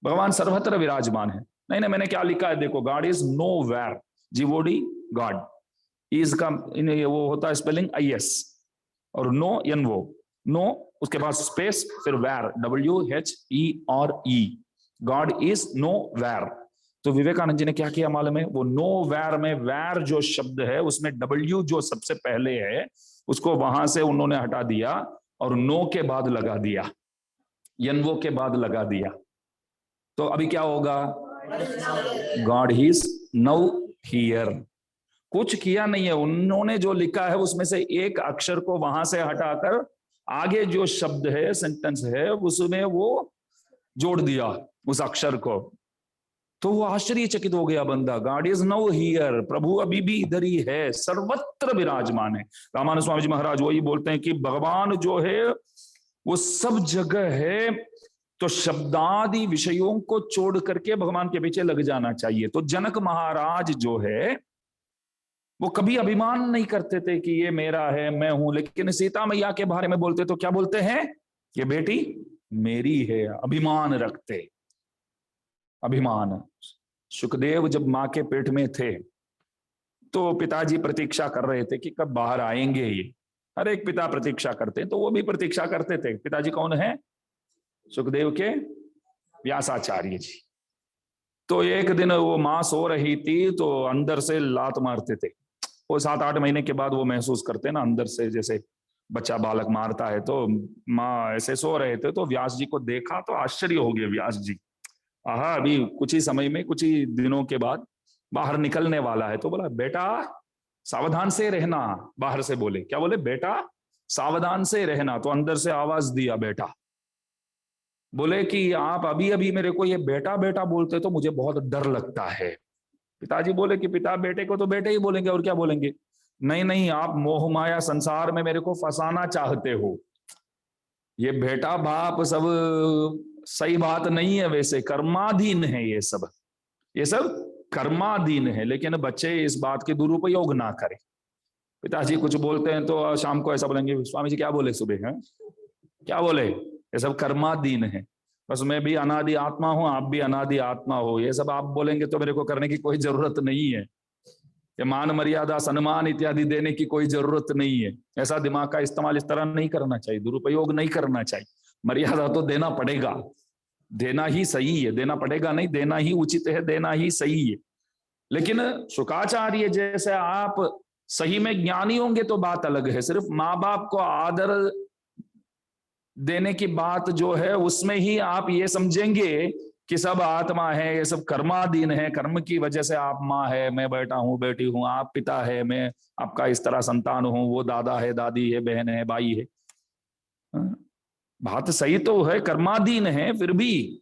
भगवान सर्वत्र विराजमान है। नहीं नहीं, मैंने क्या लिखा है देखो, god is no where, G O D god, is का वो होता है स्पेलिंग IS, और नो NO, नो उसके बाद स्पेस, फिर where WHERE, god is no where. तो विवेकानंद जी ने क्या किया मालूम है? वो नो वेर में वेर जो शब्द है उसमें W जो सबसे पहले है उसको वहां से उन्होंने हटा दिया और नो के बाद लगा दिया, NO के बाद लगा दिया। तो अभी क्या होगा? God is now here. कुछ किया नहीं है उन्होंने, जो लिखा है उसमें से एक अक्षर को वहां से हटाकर आगे जो शब्द है, सेंटेंस है, उसमें वो जोड़ दिया उस अक्षर को। तो वो आश्चर्यचकित हो गया बंदा, गॉड इज नाउ हियर, प्रभु अभी भी इधर ही है, सर्वत्र विराजमान है। रामानंद स्वामी जी महाराज वही बोलते हैं कि भगवान जो है वो सब जगह है, तो शब्दादि विषयों को छोड़ करके भगवान के पीछे लग जाना चाहिए। तो जनक महाराज जो है वो कभी अभिमान नहीं करते थे कि ये मेरा है, मैं हूं, लेकिन सीता मैया के बारे में बोलते तो क्या बोलते हैं? ये बेटी मेरी है, अभिमान रखते, अभिमान। सुखदेव जब मां के पेट में थे तो पिताजी प्रतीक्षा कर रहे थे कि कब बाहर आएंगे ये, हर एक पिता प्रतीक्षा करते, तो वो भी प्रतीक्षा करते थे। पिताजी कौन है? सुखदेव के व्यासाचार्य जी। तो एक दिन वो मां सो रही थी तो अंदर से लात मारते थे। वो 7-8 महीने के बाद वो महसूस करते ना अंदर से, जैसे बच्चा बालक मारता है। तो माँ ऐसे सो रहे थे तो व्यास जी को देखा तो आश्चर्य हो गया व्यास जी, आहा अभी कुछ ही समय में, कुछ ही दिनों के बाद बाहर निकलने वाला है। तो बोला बेटा सावधान से रहना, बाहर से बोले, क्या बोले? बेटा सावधान से रहना। तो अंदर से आवाज दिया बेटा, बोले कि आप अभी अभी मेरे को ये बेटा बेटा बोलते तो मुझे बहुत डर लगता है। पिताजी बोले कि पिता बेटे को तो बेटे ही बोलेंगे और क्या बोलेंगे? नहीं नहीं, आप मोह माया संसार में मेरे को फंसाना चाहते हो, ये बेटा बाप सब सही बात नहीं है, वैसे कर्माधीन है ये सब, ये सब कर्माधीन है, लेकिन बच्चे इस बात के दुरुपयोग ना करें। पिताजी कुछ बोलते हैं तो शाम को ऐसा बोलेंगे, स्वामी जी क्या बोले सुबह, है क्या बोले? ये सब कर्माधीन है, बस मैं भी अनादि आत्मा हूं, आप भी अनादि आत्मा हो, ये सब आप बोलेंगे तो मेरे को करने की कोई जरूरत नहीं है, ये मान मर्यादा सम्मान इत्यादि देने की कोई जरूरत नहीं है। ऐसा दिमाग का इस्तेमाल इस तरह नहीं करना चाहिए, दुरुपयोग नहीं करना चाहिए। मर्यादा तो देना पड़ेगा, देना ही सही है, देना पड़ेगा नहीं, देना ही उचित है, देना ही सही है। लेकिन शुकाचार्य जैसे आप सही में ज्ञानी होंगे तो बात अलग है, सिर्फ माँ बाप को आदर देने की बात जो है उसमें ही आप ये समझेंगे कि सब आत्मा है, ये सब कर्माधीन है, कर्म की वजह से आप माँ है, मैं बेटा हूं, बेटी हूं, आप पिता है, मैं आपका इस तरह संतान हूं, वो दादा है, दादी है, बहन है, भाई है। बात सही तो है, कर्माधीन है, फिर भी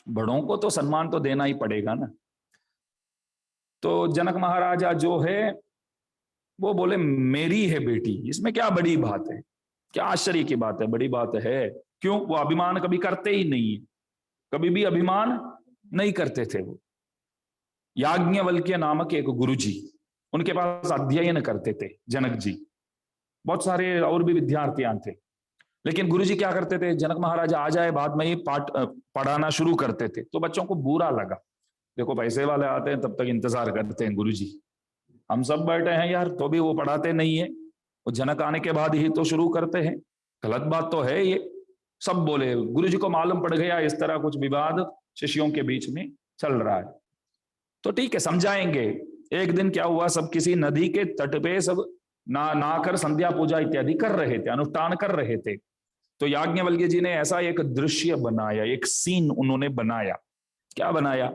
बड़ों को तो सम्मान तो देना ही पड़ेगा ना। तो जनक महाराजा जो है वो बोले मेरी है बेटी, इसमें क्या बड़ी बात है, क्या आश्चर्य की बात है, बड़ी बात है। क्यों? वो अभिमान कभी करते ही नहीं है, कभी भी अभिमान नहीं करते थे वो। याज्ञवल्क्य नामक एक गुरुजी, उनके पास अध्ययन करते थे जनक जी, बहुत सारे और भी विद्यार्थियां थे, लेकिन गुरुजी क्या करते थे, जनक महाराज आ जाए बाद में ही पाठ पढ़ाना शुरू करते थे। तो बच्चों को बुरा लगा, देखो पैसे वाले आते हैं तब तक इंतजार करते हैं गुरुजी, हम सब बैठे हैं यार तो भी वो पढ़ाते नहीं है, वो जनक आने के बाद ही तो शुरू करते हैं, गलत बात तो है ये। सब बोले, गुरुजी को मालूम पड़ गया इस तरह कुछ विवाद शिष्यों के बीच में चल रहा है, तो ठीक है समझाएंगे। एक दिन क्या हुआ, सब किसी नदी के तट पे सब नहाकर संध्या पूजा इत्यादि कर रहे थे, अनुष्ठान कर रहे थे। तो याज्ञवल्क्य जी ने ऐसा एक दृश्य बनाया, एक सीन उन्होंने बनाया। क्या बनाया?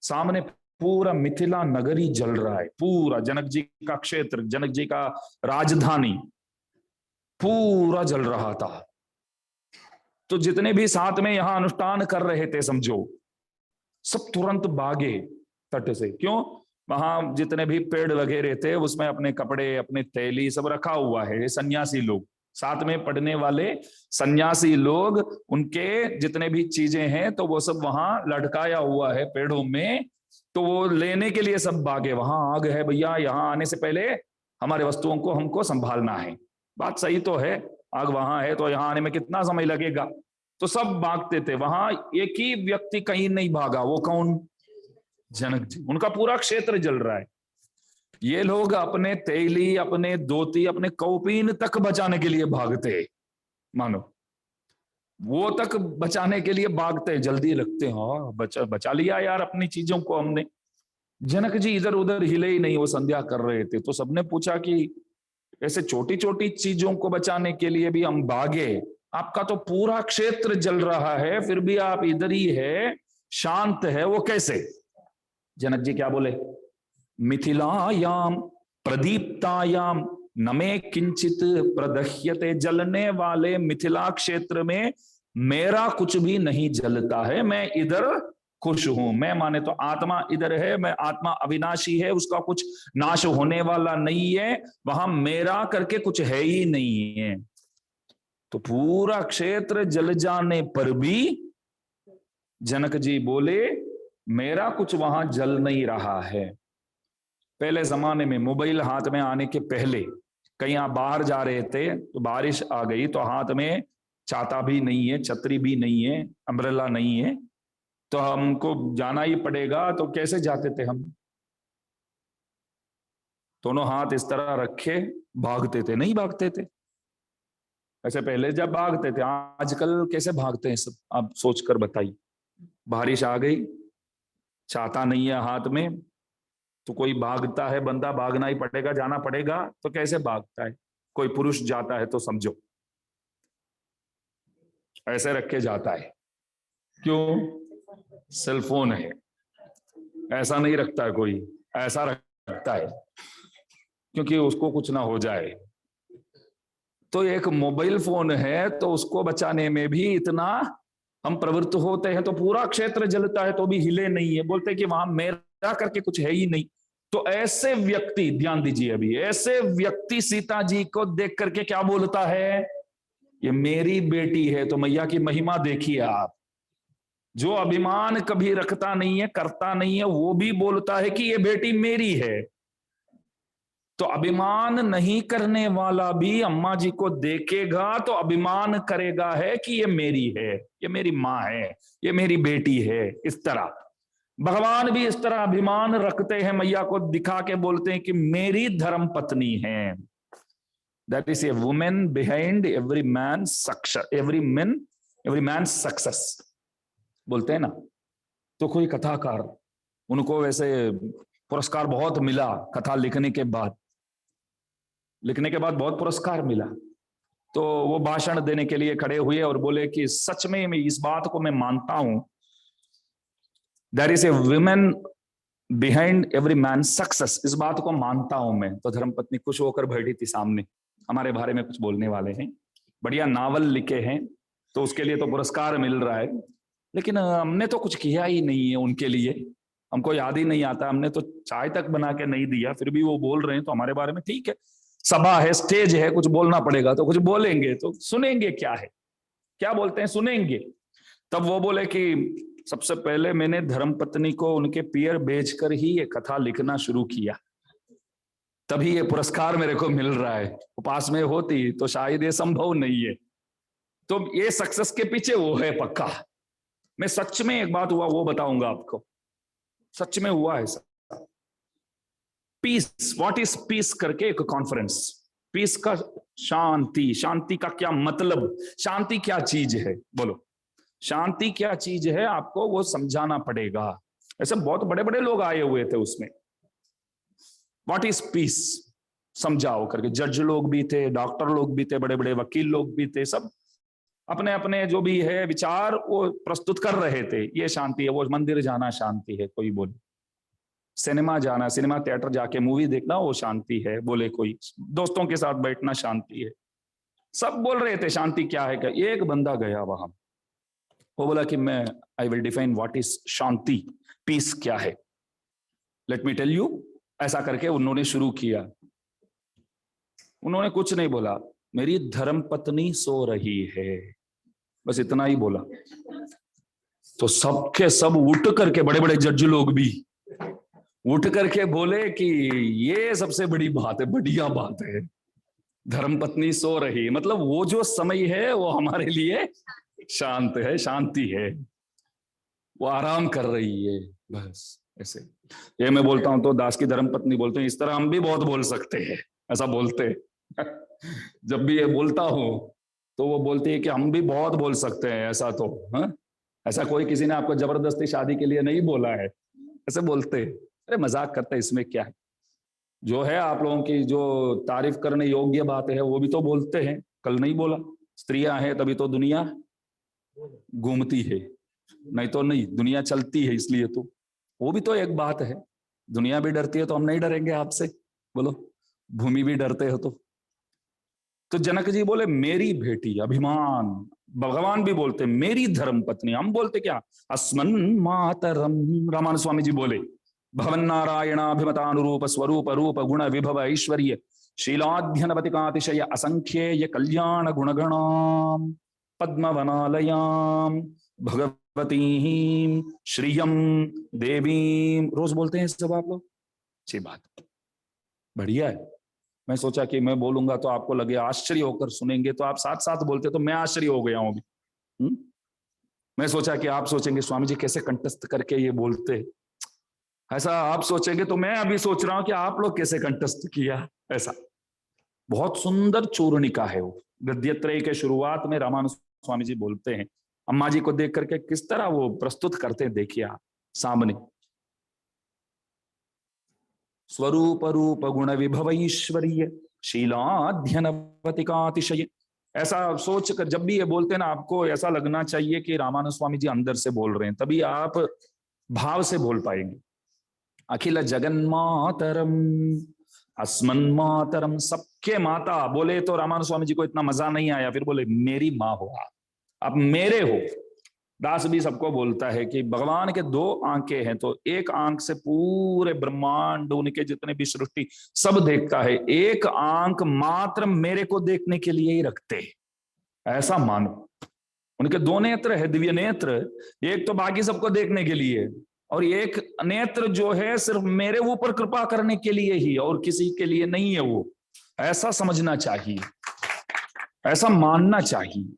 सामने पूरा मिथिला नगरी जल रहा है, पूरा जनक जी का क्षेत्र, जनक जी का राजधानी पूरा जल रहा था। तो जितने भी साथ में यहां अनुष्ठान कर रहे थे समझो, सब तुरंत भागे तट से। क्यों? वहां जितने भी पेड़ वगैरह थे उसमें अपने कपड़े, अपने थैली सब रखा हुआ है। सन्यासी लोग, साथ में पढ़ने वाले सन्यासी लोग, उनके जितने भी चीजें हैं तो वो सब वहां लटकाया हुआ है पेड़ों में। तो वो लेने के लिए सब भागे, वहां आग है भैया, यहाँ आने से पहले हमारे वस्तुओं को हमको संभालना है। बात सही तो है, आग वहां है तो यहाँ आने में कितना समय लगेगा। तो सब भागते थे, वहां एक ही व्यक्ति कहीं नहीं भागा, वो कौन? जनक जी। उनका पूरा क्षेत्र जल रहा है, ये लोग अपने तेली, अपने धोती, अपने कौपीन तक बचाने के लिए भागते, मानो वो तक बचाने के लिए भागते, जल्दी लगते, हाँ बचा लिया यार अपनी चीजों को हमने। जनक जी इधर उधर हिले ही नहीं, वो संध्या कर रहे थे। तो सबने पूछा कि ऐसे छोटी छोटी चीजों को बचाने के लिए भी हम भागे, आपका तो पूरा क्षेत्र जल रहा है फिर भी आप इधर ही है, शांत है, वो कैसे? जनक जी क्या बोले? मिथिलायाम प्रदीप्तायाम नमे किंचित प्रदह्यते, जलने वाले मिथिला क्षेत्र में मेरा कुछ भी नहीं जलता है, मैं इधर खुश हूं। मैं माने तो आत्मा इधर है, मैं आत्मा अविनाशी है, उसका कुछ नाश होने वाला नहीं है, वहां मेरा करके कुछ है ही नहीं है। तो पूरा क्षेत्र जल जाने पर भी जनक जी बोले मेरा कुछ वहां जल नहीं रहा है। पहले जमाने में मोबाइल हाथ में आने के पहले कहीं आप बाहर जा रहे थे तो बारिश आ गई तो हाथ में छाता भी नहीं है, छतरी भी नहीं है, अम्ब्रेला नहीं है, तो हमको जाना ही पड़ेगा। तो कैसे जाते थे हम? दोनों हाथ इस तरह रखे भागते थे? नहीं भागते थे ऐसे पहले जब भागते थे। आजकल कैसे भागते हैं सब, आप सोचकर बताइए। बारिश आ गई, छाता नहीं है हाथ में, तो कोई भागता है, बंदा भागना ही पड़ेगा, जाना पड़ेगा, तो कैसे भागता है? कोई पुरुष जाता है तो समझो ऐसे रख के जाता है। क्यों? सेलफोन है, ऐसा नहीं रखता है कोई, ऐसा रखता है क्योंकि उसको कुछ ना हो जाए। तो एक मोबाइल फोन है तो उसको बचाने में भी इतना हम प्रवृत्त होते हैं, तो पूरा क्षेत्र जलता है तो भी हिले नहीं है, बोलते कि वहां मेरा करके कुछ है ही नहीं। तो ऐसे व्यक्ति, ध्यान दीजिए अभी, ऐसे व्यक्ति सीता जी को देख करके क्या बोलता है? ये मेरी बेटी है। तो मैया की महिमा देखिए आप, जो अभिमान कभी रखता नहीं है, करता नहीं है, वो भी बोलता है कि ये बेटी मेरी है। तो अभिमान नहीं करने वाला भी अम्मा जी को देखेगा तो अभिमान करेगा है कि ये मेरी है, ये मेरी माँ है, ये मेरी बेटी है। इस तरह भगवान भी इस तरह अभिमान रखते हैं, मैया को दिखा के बोलते हैं कि मेरी धर्म पत्नी है। That is a women behind every man success, every man success बोलते हैं ना। तो कोई कथाकार, उनको वैसे पुरस्कार बहुत मिला कथा लिखने के बाद बहुत पुरस्कार मिला। तो वो भाषण देने के लिए खड़े हुए और बोले कि सच में मैं इस बात को मैं मानता हूं, there is a women behind every man success, इस बात को मानता हूं मैं। तो धर्मपत्नी खुश होकर बैठी थी सामने, हमारे बारे में कुछ बोलने वाले हैं, बढ़िया नावल लिखे हैं, तो उसके लिए तो पुरस्कार मिल रहा है। लेकिन हमने तो कुछ किया ही नहीं है उनके लिए, हमको याद ही नहीं आता, हमने तो चाय तक बना के नहीं दिया, फिर भी वो बोल रहे हैं तो हमारे बारे में ठीक है, सभा है, स्टेज है, कुछ बोलना पड़ेगा तो कुछ बोलेंगे, तो सुनेंगे क्या है, क्या बोलते हैं, सुनेंगे। तब वो बोले कि सबसे पहले मैंने धर्मपत्नी को उनके पियर बेचकर ही ये कथा लिखना शुरू किया, तभी ये पुरस्कार मेरे को मिल रहा है, पास में होती तो शायद ये संभव नहीं है। तो ये सक्सेस के पीछे वो है पक्का। मैं सच में एक बात हुआ वो बताऊंगा आपको, सच में हुआ है sir. Peace, what is peace करके एक कॉन्फ्रेंस, पीस का शांति, शांति का क्या मतलब, शांति क्या चीज है, बोलो शांति क्या चीज है, आपको वो समझाना पड़ेगा। ऐसे बहुत बड़े बड़े लोग आए हुए थे उसमें, व्हाट इज पीस समझाओ करके, जज लोग भी थे, डॉक्टर लोग भी थे, बड़े बड़े वकील लोग भी थे, सब अपने अपने जो भी है विचार वो प्रस्तुत कर रहे थे। ये शांति है, वो मंदिर जाना शांति है, कोई बोले सिनेमा जाना, सिनेमा थिएटर जाके मूवी देखना वो शांति है, बोले कोई दोस्तों के साथ बैठना शांति है, सब बोल रहे थे शांति क्या है। क्या एक बंदा गया वहां, वो बोला कि मैं I will define what is शांति, पीस क्या है, लेट मी टेल यू, ऐसा करके उन्होंने शुरू किया। उन्होंने कुछ नहीं बोला, मेरी धर्मपत्नी सो रही है, बस इतना ही बोला। तो सबके सब उठ करके, बड़े बड़े जज लोग भी उठ करके बोले कि ये सबसे बड़ी बात है, बढ़िया बात है, धर्मपत्नी सो रही, मतलब वो जो समय है वो हमारे लिए शांत है, शांति है, वो आराम कर रही है, बस ऐसे। ये मैं बोलता हूं तो दास की धर्मपत्नी बोलते हैं, इस तरह हम भी बहुत बोल सकते हैं, ऐसा बोलते जब भी ये बोलता हूं तो वो बोलती है कि हम भी बहुत बोल सकते हैं, ऐसा तो हा? ऐसा कोई किसी ने आपको जबरदस्ती शादी के लिए नहीं बोला है, ऐसे बोलते। अरे मजाक करते, इसमें क्या है, जो है आप लोगों की जो तारीफ करने योग्य बात है वो भी तो बोलते हैं। कल नहीं बोला, स्त्रियां हैं तभी तो दुनिया घूमती है, नहीं तो नहीं, दुनिया चलती है इसलिए, तो वो भी तो एक बात है। दुनिया भी डरती है तो हम नहीं डरेंगे आपसे, बोलो, भूमि भी डरते हो तो जनक जी बोले मेरी बेटी, अभिमान। भगवान भी बोलते मेरी धर्मपत्नी, हम बोलते क्या, अस्मन् मातरम। रामानंद स्वामी जी बोले भवन नारायणाभिमतानुरूप स्वरूप रूप गुण विभव ऐश्वर्य शीलाध्यनवतिकातिशय असंख्येय कल्याण गुणगणाम पद्मवनालयाम भगवतीं श्रियम देवीं, रोज बोलते हैं सब आप लोग, अच्छी बात, बढ़िया है। मैं सोचा कि मैं बोलूंगा तो आपको लगे आश्चर्य होकर सुनेंगे, तो आप साथ साथ बोलते तो मैं आश्चर्य हो गया हूं अभी। मैं सोचा कि आप सोचेंगे स्वामी जी कैसे कंठस्थ करके ये बोलते, ऐसा आप सोचेंगे तो मैं अभी सोच रहा हूं कि आप लोग कैसे कंठस्थ किया, ऐसा। बहुत सुंदर चूर्णिका है वो, गद्यत्रय के शुरुआत में रामानुज स्वामी जी बोलते हैं, अम्मा जी को देख करके किस तरह वो प्रस्तुत करते हैं, देखिए आप सामने, स्वरूप रूप गुण विभव ऐश्वर्य शीलाध्यनवतिकातिशय, ऐसा सोच कर जब भी ये बोलते हैं ना, आपको ऐसा लगना चाहिए कि रामानुज स्वामी जी अंदर से बोल रहे हैं, तभी आप भाव से बोल पाएंगे। अखिल जगन्मातरम अस्मन्मातरम, सबके माता बोले तो रामानुज स्वामी जी को इतना मजा नहीं आया, फिर बोले मेरी माँ हो आप मेरे हो। दास भी सबको बोलता है कि भगवान के दो आंखें हैं, तो एक आंख से पूरे ब्रह्मांड उनके जितने भी सृष्टि सब देखता है, एक आंख मात्र मेरे को देखने के लिए ही रखते हैं, ऐसा मानो। उनके दो नेत्र है, दिव्य नेत्र, एक तो बाकी सबको देखने के लिए, और एक नेत्र जो है सिर्फ मेरे ऊपर कृपा करने के लिए ही, और किसी के लिए नहीं है वो, ऐसा समझना चाहिए, ऐसा मानना चाहिए।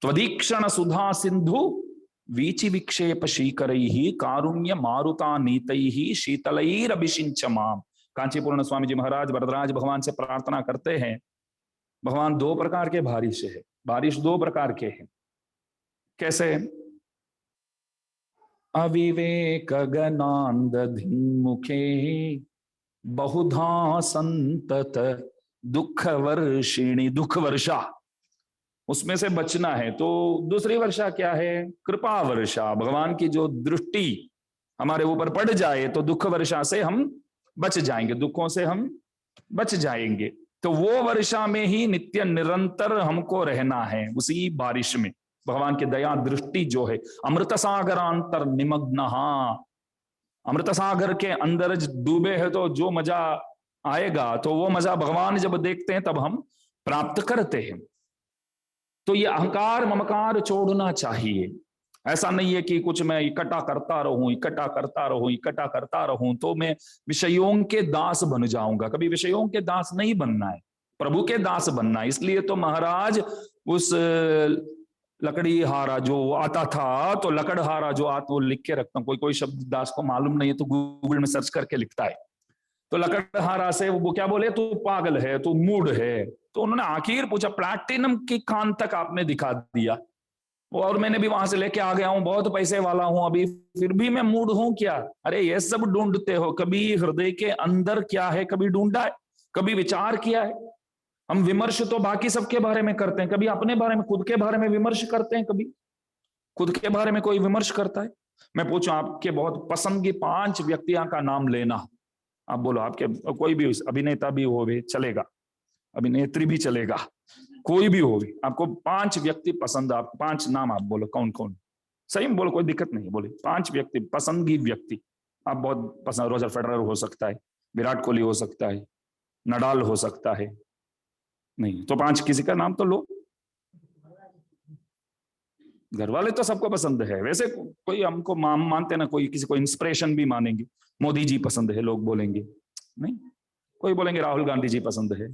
त्वदीक्षण सुधा सिंधु वीचि विक्षेप शीकरैहि कारुण्य मारुता नीतैहि शीतलैरभिषिंच माम। कांचीपूर्ण स्वामी जी महाराज वरदराज भगवान से प्रार्थना करते हैं, भगवान दो प्रकार के बारिश है, बारिश दो प्रकार के हैं, कैसे, अविवेक गनांदधिमुखे बहुधा संतत दुख वर्षिणी, दुख वर्षा, उसमें से बचना है। तो दूसरी वर्षा क्या है, कृपा वर्षा, भगवान की जो दृष्टि हमारे ऊपर पड़ जाए तो दुख वर्षा से हम बच जाएंगे, दुखों से हम बच जाएंगे। तो वो वर्षा में ही नित्य निरंतर हमको रहना है, उसी बारिश में। भगवान की दया दृष्टि जो है, अमृत सागरांतर निमग्न, अमृत सागर के अंदर डूबे है तो जो मजा आएगा, तो वो मजा भगवान जब देखते हैं तब हम प्राप्त करते हैं। तो ये अहंकार ममकार छोड़ना चाहिए। ऐसा नहीं है कि कुछ मैं इकट्ठा करता रहूं, इकट्ठा करता रहूं, इकट्ठा करता रहूं तो मैं विषयों के दास बन जाऊंगा। कभी विषयों के दास नहीं बनना है, प्रभु के दास बनना है। इसलिए तो महाराज उस लकड़ी हारा जो आता था, तो लकड़हारा जो वो लिख के रखता हूं, कोई कोई शब्द दास को मालूम नहीं है तो गूगल में सर्च करके लिखता है। तो लकड़हारा से वो क्या बोले, तू पागल है, तू मूड है। तो उन्होंने आखिर पूछा, प्लैटिनम की कान तक आपने दिखा दिया और मैंने भी वहां से लेके आ गया हूं, बहुत पैसे वाला हूं अभी, फिर भी मैं मूड हूं क्या? अरे ये सब ढूंढते हो, कभी हृदय के अंदर क्या है कभी ढूंढा है, कभी विचार किया है? हम विमर्श तो बाकी सबके बारे में करते हैं, कभी अपने बारे में, खुद के बारे में विमर्श करते हैं? कभी खुद के बारे में कोई विमर्श करता है? मैं पूछूं, आपके बहुत पसंद की 5 व्यक्तियों का नाम लेना। आप बोलो, आपके कोई भी अभिनेता भी हो भी चलेगा, अभिनेत्री भी चलेगा, कोई भी हो भी, आपको 5 व्यक्ति पसंद, आप 5 नाम आप बोलो, कौन कौन? सही में बोलो, कोई दिक्कत नहीं, बोले 5 व्यक्ति, पसंदगी व्यक्ति आप बहुत पसंद। रोजर फेडरर हो सकता है, विराट कोहली हो सकता है, नडाल हो सकता है, नहीं तो 5 किसी का नाम तो लो। घर वाले तो सबको पसंद है, वैसे कोई हमको मानते ना, कोई किसी को इंस्पिरेशन भी मानेंगे, मोदी जी पसंद है लोग बोलेंगे, नहीं कोई बोलेंगे राहुल गांधी जी पसंद है,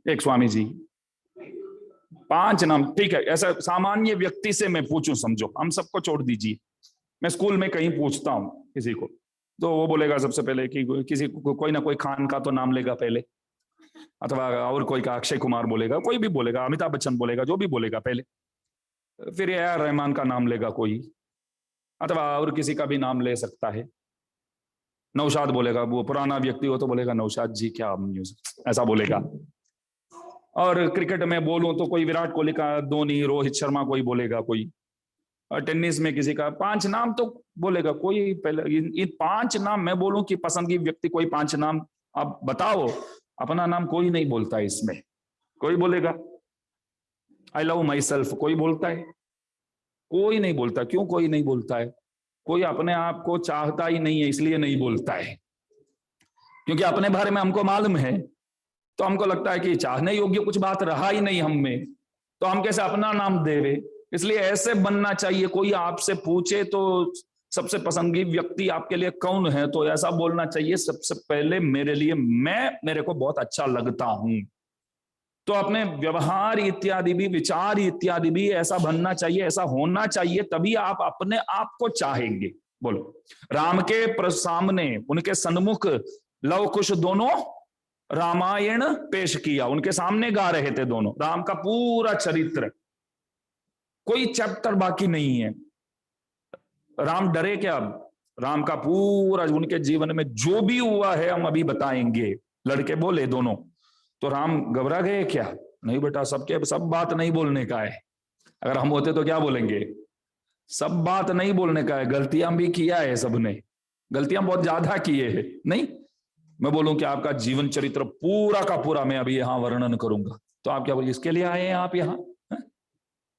एक स्वामी जी, 5 नाम, ठीक है। ऐसा सामान्य व्यक्ति से मैं पूछूं, समझो हम सबको छोड़ दीजिए, मैं स्कूल में कहीं पूछता हूं किसी को, तो वो बोलेगा सबसे पहले कि किसी कोई ना कोई खान का तो नाम लेगा पहले, अथवा और कोई का अक्षय कुमार बोलेगा, कोई भी बोलेगा, अमिताभ बच्चन बोलेगा, जो भी बोलेगा पहले, फिर ए.आर. रहमान का नाम लेगा कोई, अथवा और किसी का भी नाम ले सकता है। नौशाद बोलेगा, वो पुराना व्यक्ति हो तो बोलेगा नौशाद जी क्या म्यूजिक, ऐसा बोलेगा। और क्रिकेट में बोलूं तो कोई विराट कोहली का, धोनी, रोहित शर्मा कोई बोलेगा, कोई और टेनिस में किसी का 5 नाम तो बोलेगा कोई। पहले इन 5 नाम मैं बोलूं कि पसंदगी व्यक्ति कोई 5 नाम आप बताओ, अपना नाम कोई नहीं बोलता है इसमें। कोई बोलेगा आई लव माई सेल्फ, कोई बोलता है? कोई नहीं बोलता। क्यों कोई नहीं बोलता है? कोई अपने आप को चाहता ही नहीं है, इसलिए नहीं बोलता है। क्योंकि अपने बारे में हमको मालूम है, तो हमको लगता है कि चाहने योग्य कुछ बात रहा ही नहीं हम में, तो हम कैसे अपना नाम देवे। इसलिए ऐसे बनना चाहिए, कोई आपसे पूछे तो सबसे पसंदगी व्यक्ति आपके लिए कौन है, तो ऐसा बोलना चाहिए सबसे पहले मेरे लिए, मेरे को बहुत अच्छा लगता हूं। तो अपने व्यवहार इत्यादि भी, विचार इत्यादि भी ऐसा बनना चाहिए, ऐसा होना चाहिए, तभी आप अपने आप को चाहेंगे। बोलो, राम के सामने, उनके सन्मुख लव कुश दोनों रामायण पेश किया, उनके सामने गा रहे थे दोनों, राम का पूरा चरित्र, कोई चैप्टर बाकी नहीं है। राम डरे क्या? राम का पूरा उनके जीवन में जो भी हुआ है हम अभी बताएंगे। लड़के बोले दोनों, तो राम घबरा गए क्या? नहीं बेटा, सब बात नहीं बोलने का है। अगर हम होते तो क्या बोलेंगे? सब बात नहीं बोलने का है, गलतियां भी किया है सबने, गलतियां बहुत ज्यादा किए हैं। नहीं, मैं बोलूं कि आपका जीवन चरित्र पूरा का पूरा मैं अभी यहां वर्णन करूंगा, तो आप क्या बोलिए, इसके लिए आए हैं आप यहाँ?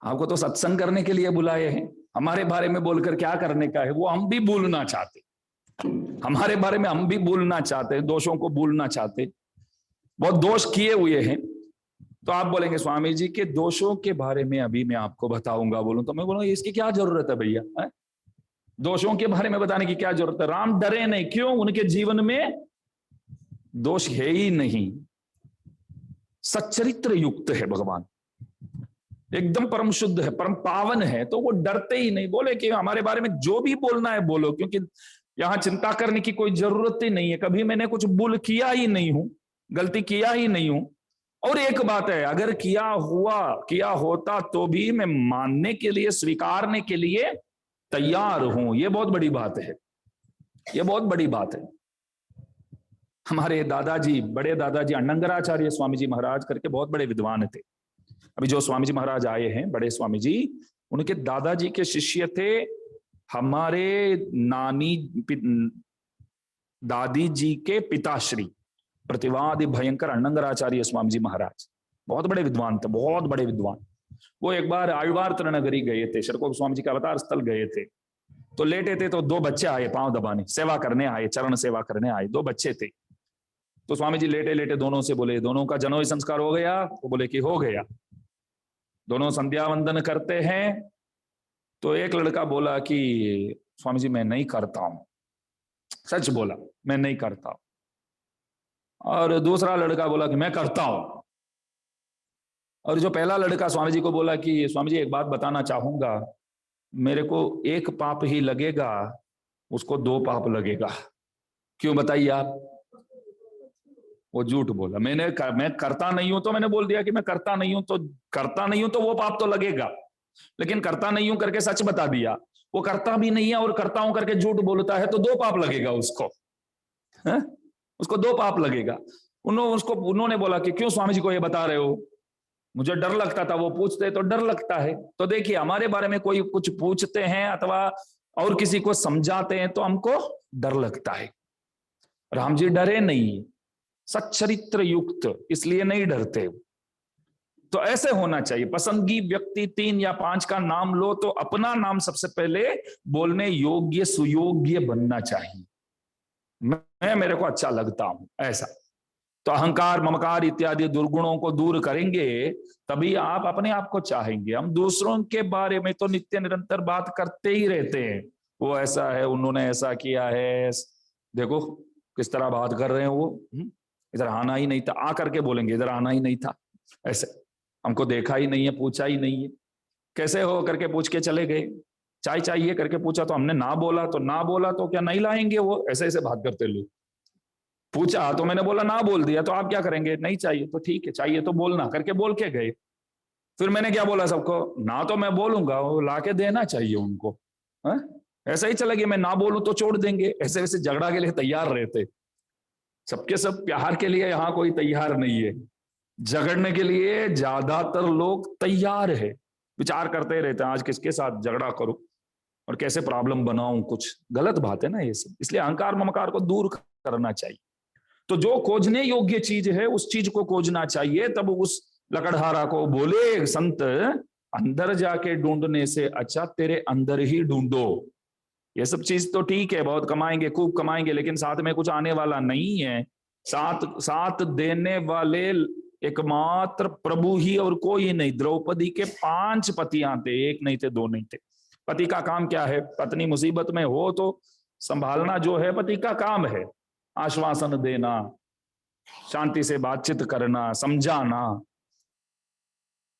आपको तो सत्संग करने के लिए बुलाए हैं, हमारे बारे में बोलकर क्या करने का है? वो हम भी भूलना चाहते, हमारे बारे में हम भी भूलना चाहते, दोषों को भूलना चाहते, बहुत दोष किए हुए हैं। तो आप बोलेंगे स्वामी जी के दोषों के बारे में अभी मैं आपको बताऊंगा। बोलूं तो मैं बोलूंगा इसकी क्या जरूरत है भैया, दोषों के बारे में बताने की क्या जरूरत है? राम डरे नहीं, क्यों? उनके जीवन में दोष है ही नहीं, सच्चरित्र युक्त है भगवान, एकदम परम शुद्ध है, परम पावन है, तो वो डरते ही नहीं। बोले कि हमारे बारे में जो भी बोलना है बोलो, क्योंकि यहां चिंता करने की कोई जरूरत ही नहीं है, कभी मैंने कुछ भूल किया ही नहीं हूं, गलती किया ही नहीं हूं। और एक बात है, अगर किया होता तो भी मैं मानने के लिए, स्वीकारने के लिए तैयार हूं। ये बहुत बड़ी बात है, ये बहुत बड़ी बात है। हमारे दादाजी, बड़े दादाजी अण्णंगराचार्य स्वामी जी महाराज करके बहुत बड़े विद्वान थे। अभी जो स्वामी जी महाराज आए हैं, बड़े स्वामी जी, उनके दादाजी के शिष्य थे हमारे दादी जी के पिताश्री प्रतिवादी भयंकर अण्णंगराचार्य स्वामी जी महाराज। बहुत बड़े विद्वान थे, बहुत बड़े विद्वान। वो एक बार आழ்वार नगरी गए थे, शरकोप स्वामी जी का अवतार स्थल गए थे। तो लेटे थे तो दो बच्चे आए पांव दबाने, सेवा करने आए, चरण सेवा करने आए, दो बच्चे थे। तो स्वामी जी लेटे लेटे दोनों से बोले, दोनों का जनोई संस्कार हो गया? वो बोले कि हो गया। दोनों संध्या वंदन करते हैं। तो एक लड़का बोला कि स्वामी जी मैं नहीं करता हूं, सच बोला मैं नहीं करता। और दूसरा लड़का बोला कि मैं करता हूं। और जो पहला लड़का स्वामी जी को बोला कि स्वामी जी एक बात बताना चाहूंगा, मेरे को एक पाप ही लगेगा, उसको दो पाप लगेगा। क्यों बताइए आप? वो झूठ बोला। मैं करता नहीं हूं, तो मैंने बोल दिया कि मैं करता नहीं हूं, तो करता नहीं हूं तो वो पाप तो लगेगा। लेकिन करता नहीं हूं करके सच बता दिया। वो करता भी नहीं है और करता हूं करके झूठ बोलता है, तो दो पाप लगेगा उसको, है? उसको दो पाप लगेगा। उन्होंने बोला कि क्यों स्वामी जी को ये बता रहे हो? मुझे डर लगता था, वो पूछते तो डर लगता है। तो देखिए, हमारे बारे में कोई कुछ पूछते हैं अथवा और किसी को समझाते हैं तो हमको डर लगता है। राम जी डरे नहीं, सच्चरित्र युक्त, इसलिए नहीं डरते। तो ऐसे होना चाहिए। पसंदगी व्यक्ति 3 या 5 का नाम लो तो अपना नाम सबसे पहले बोलने योग्य सुयोग्य बनना चाहिए। मैं मेरे को अच्छा लगता हूं, ऐसा। तो अहंकार ममकार इत्यादि दुर्गुणों को दूर करेंगे तभी आप अपने आप को चाहेंगे। हम दूसरों के बारे में तो नित्य निरंतर बात करते ही रहते हैं, वो ऐसा है, उन्होंने ऐसा किया है, देखो किस तरह बात कर रहे हैं वो, इधर आना ही नहीं था, आ करके बोलेंगे इधर आना ही नहीं था, ऐसे हमको देखा ही नहीं है, पूछा ही नहीं है, कैसे हो करके पूछ के चले गए। चाय चाहिए करके पूछा तो हमने ना बोला, तो ना बोला तो क्या नहीं लाएंगे वो? ऐसे ऐसे बात करते लोग। पूछा तो मैंने बोला ना बोल दिया, तो आप क्या करेंगे? नहीं चाहिए तो ठीक है, चाहिए तो बोलना करके बोल के गए। फिर मैंने क्या बोला सबको? ना तो मैं बोलूंगा, वो लाके देना चाहिए उनको, है? ऐसा ही चला गया, मैं ना बोलूं तो छोड़ देंगे। ऐसे वैसे झगड़ा के लिए तैयार रहते, सबके सब प्यार के लिए यहाँ कोई तैयार नहीं है। झगड़ने के लिए ज्यादातर लोग तैयार है, विचार करते रहते हैं आज किसके साथ झगड़ा करूं और कैसे प्रॉब्लम बनाऊं। कुछ गलत बात है ना ये सब, इसलिए अहंकार ममकार को दूर करना चाहिए। तो जो खोजने योग्य चीज है उस चीज को खोजना चाहिए। तब उस लकड़हारा को बोले संत, अंदर जाके ढूंढने से अच्छा तेरे अंदर ही ढूंढो। ये सब चीज तो ठीक है, बहुत कमाएंगे, खूब कमाएंगे, लेकिन साथ में कुछ आने वाला नहीं है। साथ देने वाले एकमात्र प्रभु ही और कोई नहीं। द्रौपदी के 5 पतियां थे, एक नहीं थे, 2 नहीं थे। पति का काम क्या है? पत्नी मुसीबत में हो तो संभालना जो है पति का काम है। आश्वासन देना, शांति से बातचीत करना, समझाना।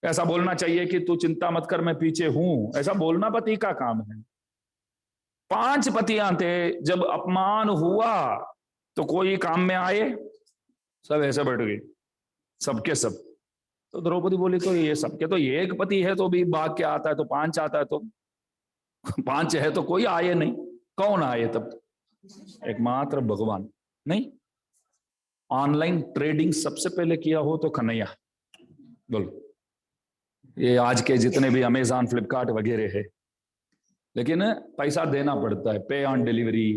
ऐसा बोलना चाहिए कि तू चिंता मत कर मैं पीछे हूं, ऐसा बोलना पति का काम है। 5 पतियां थे, जब अपमान हुआ तो कोई काम में आए? सब ऐसे बैठ गए, सबके सब। तो द्रौपदी बोली तो ये सबके तो ये एक पति है, तो भी भाग के आता है, तो 5 आता है, तो 5 है तो कोई आए नहीं। कौन आए तब? एकमात्र भगवान। नहीं, ऑनलाइन ट्रेडिंग सबसे पहले किया हो तो कन्हैया। बोलो, ये आज के जितने भी अमेजॉन फ्लिपकार्ट वगैरह है, लेकिन पैसा देना पड़ता है, पे ऑन डिलीवरी,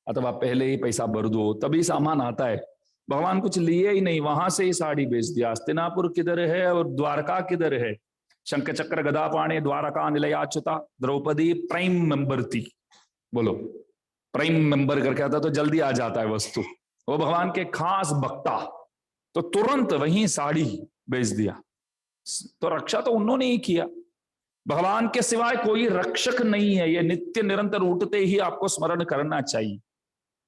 अथवा पहले ही पैसा भर दो तभी सामान आता है। भगवान कुछ लिए ही नहीं, वहां से ही साड़ी बेच दिया। हस्तिनापुर किधर है और द्वारका किधर है? शंख चक्र गदा पाणे द्वारका निलयाच्युता। द्रौपदी प्राइम मेंबर थी। बोलो, प्राइम मेंबर करके आता तो जल्दी आ जाता है वस्तु। वो भगवान के खास भक्ता, तो तुरंत वहीं साड़ी बेच दिया। तो रक्षा तो उन्होंने ही किया। भगवान के सिवाय कोई रक्षक नहीं है, ये नित्य निरंतर उठते ही आपको स्मरण करना चाहिए।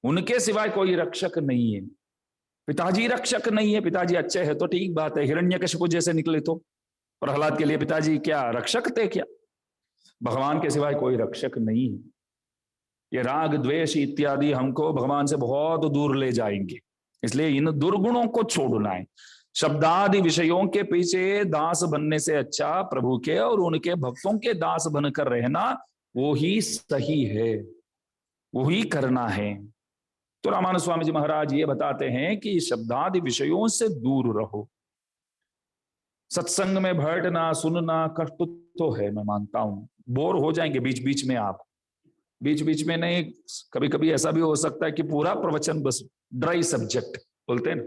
उनके सिवाय कोई रक्षक नहीं है। पिताजी रक्षक नहीं है, पिताजी अच्छे हैं तो ठीक बात है, हिरण्यकशिपु जैसे निकले तो प्रहलाद के लिए पिताजी क्या रक्षक थे क्या? भगवान के सिवाय कोई रक्षक नहीं है। ये राग द्वेष इत्यादि हमको भगवान से बहुत दूर ले जाएंगे, इसलिए इन दुर्गुणों को छोड़ना है। शब्दादि विषयों के पीछे दास बनने से अच्छा प्रभु के और उनके भक्तों के दास बनकर रहना वो ही सही है, वो ही करना है। तो रामानुज स्वामी जी महाराज ये बताते हैं कि शब्दादि विषयों से दूर रहो। सत्संग में बैठना सुनना कष्ट तो है, मैं मानता हूं, बोर हो जाएंगे बीच बीच में आप, बीच बीच में नहीं, कभी कभी ऐसा भी हो सकता है कि पूरा प्रवचन बस ड्राई सब्जेक्ट बोलते हैं ना,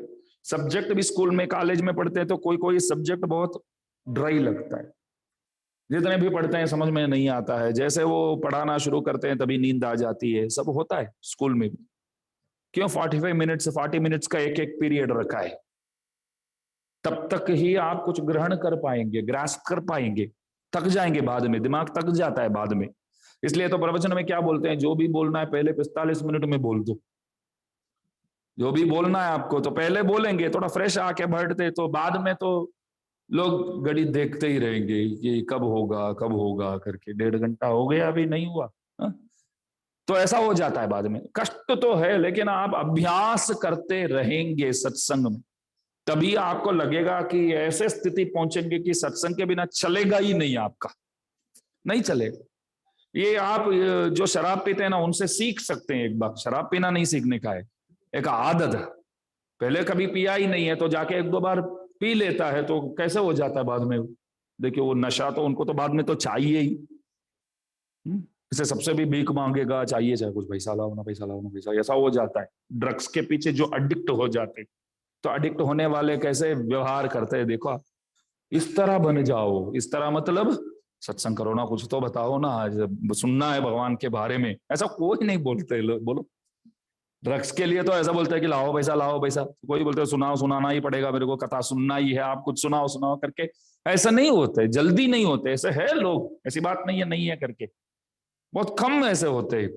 सब्जेक्ट भी स्कूल में कॉलेज में पढ़ते हैं तो कोई कोई सब्जेक्ट बहुत ड्राई लगता है, जितने भी पढ़ते हैं समझ में नहीं आता है। जैसे वो पढ़ाना शुरू करते हैं तभी नींद आ जाती है। सब होता है स्कूल में भी। क्यों 45 मिनट्स 40 मिनट्स का एक एक पीरियड रखा है, तब तक ही आप कुछ ग्रहण कर पाएंगे, ग्रास्प कर पाएंगे। थक जाएंगे बाद में, दिमाग थक जाता है बाद में। इसलिए तो प्रवचन में क्या बोलते हैं, जो भी बोलना है पहले 45 मिनट में बोल दो। जो भी बोलना है आपको तो पहले बोलेंगे, थोड़ा फ्रेश आके बैठते, तो बाद में तो लोग घड़ी देखते ही रहेंगे कि कब होगा करके। 1.5 घंटा हो गया अभी नहीं हुआ। हा? तो ऐसा हो जाता है बाद में। कष्ट तो है, लेकिन आप अभ्यास करते रहेंगे सत्संग में, तभी आपको लगेगा कि ऐसे स्थिति पहुंचेंगे कि सत्संग के बिना चलेगा ही नहीं, आपका नहीं चलेगा। ये आप जो शराब पीते हैं ना, उनसे सीख सकते हैं एक बार। शराब पीना नहीं सीखने का है, एक आदत है। पहले कभी पिया ही नहीं है तो जाके 1-2 बार पी लेता है तो कैसे हो जाता है बाद में। देखिए वो नशा तो उनको तो बाद में तो चाहिए ही। इसे सबसे भी भीख मांगेगा, चाहिए चाहे कुछ, पैसा लाओ ना, पैसा लाओ ना, पैसा। ऐसा हो जाता है। ड्रग्स के पीछे जो एडिक्ट हो जाते, तो एडिक्ट होने वाले कैसे व्यवहार करते हैं देखो। इस तरह बन जाओ। इस तरह मतलब सत्संग करो ना, कुछ तो बताओ ना, सुनना है भगवान के बारे में। ऐसा कोई नहीं बोलते लोग। बोलो ड्रग्स के लिए तो ऐसा बोलते हैं कि लाओ पैसा, लाओ पैसा। कोई बोलते है सुनाओ, सुनाना ही पड़ेगा मेरे को, कथा सुनना ही है, आप कुछ सुनाओ सुनाओ करके। ऐसा नहीं होते, जल्दी नहीं होते। ऐसे है लोग, ऐसी बात नहीं है करके, बहुत कम ऐसे होते हैं।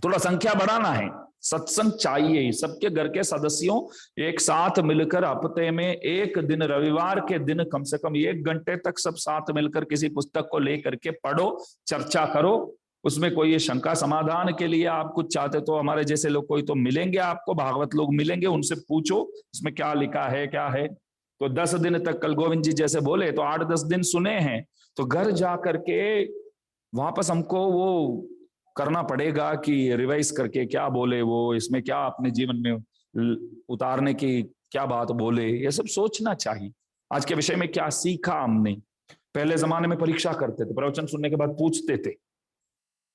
थोड़ा संख्या बढ़ाना है। सत्संग चाहिए। सबके घर के सदस्यों एक साथ मिलकर हफ्ते में एक दिन, रविवार के दिन कम से कम 1 घंटे तक सब साथ मिलकर किसी पुस्तक को लेकर के पढ़ो, चर्चा करो। उसमें कोई शंका समाधान के लिए आप कुछ चाहते तो हमारे जैसे लोग कोई तो मिलेंगे आपको, भागवत लोग मिलेंगे, उनसे पूछो इसमें क्या लिखा है क्या है। तो 10 दिन तक, कल गोविंद जी जैसे बोले, तो 8-10 दिन सुने हैं, तो घर जा करके वापस हमको वो करना पड़ेगा कि रिवाइज करके क्या बोले वो, इसमें क्या अपने जीवन में उतारने की क्या बात बोले, ये सब सोचना चाहिए। आज के विषय में क्या सीखा हमने। पहले जमाने में परीक्षा करते थे, प्रवचन सुनने के बाद पूछते थे।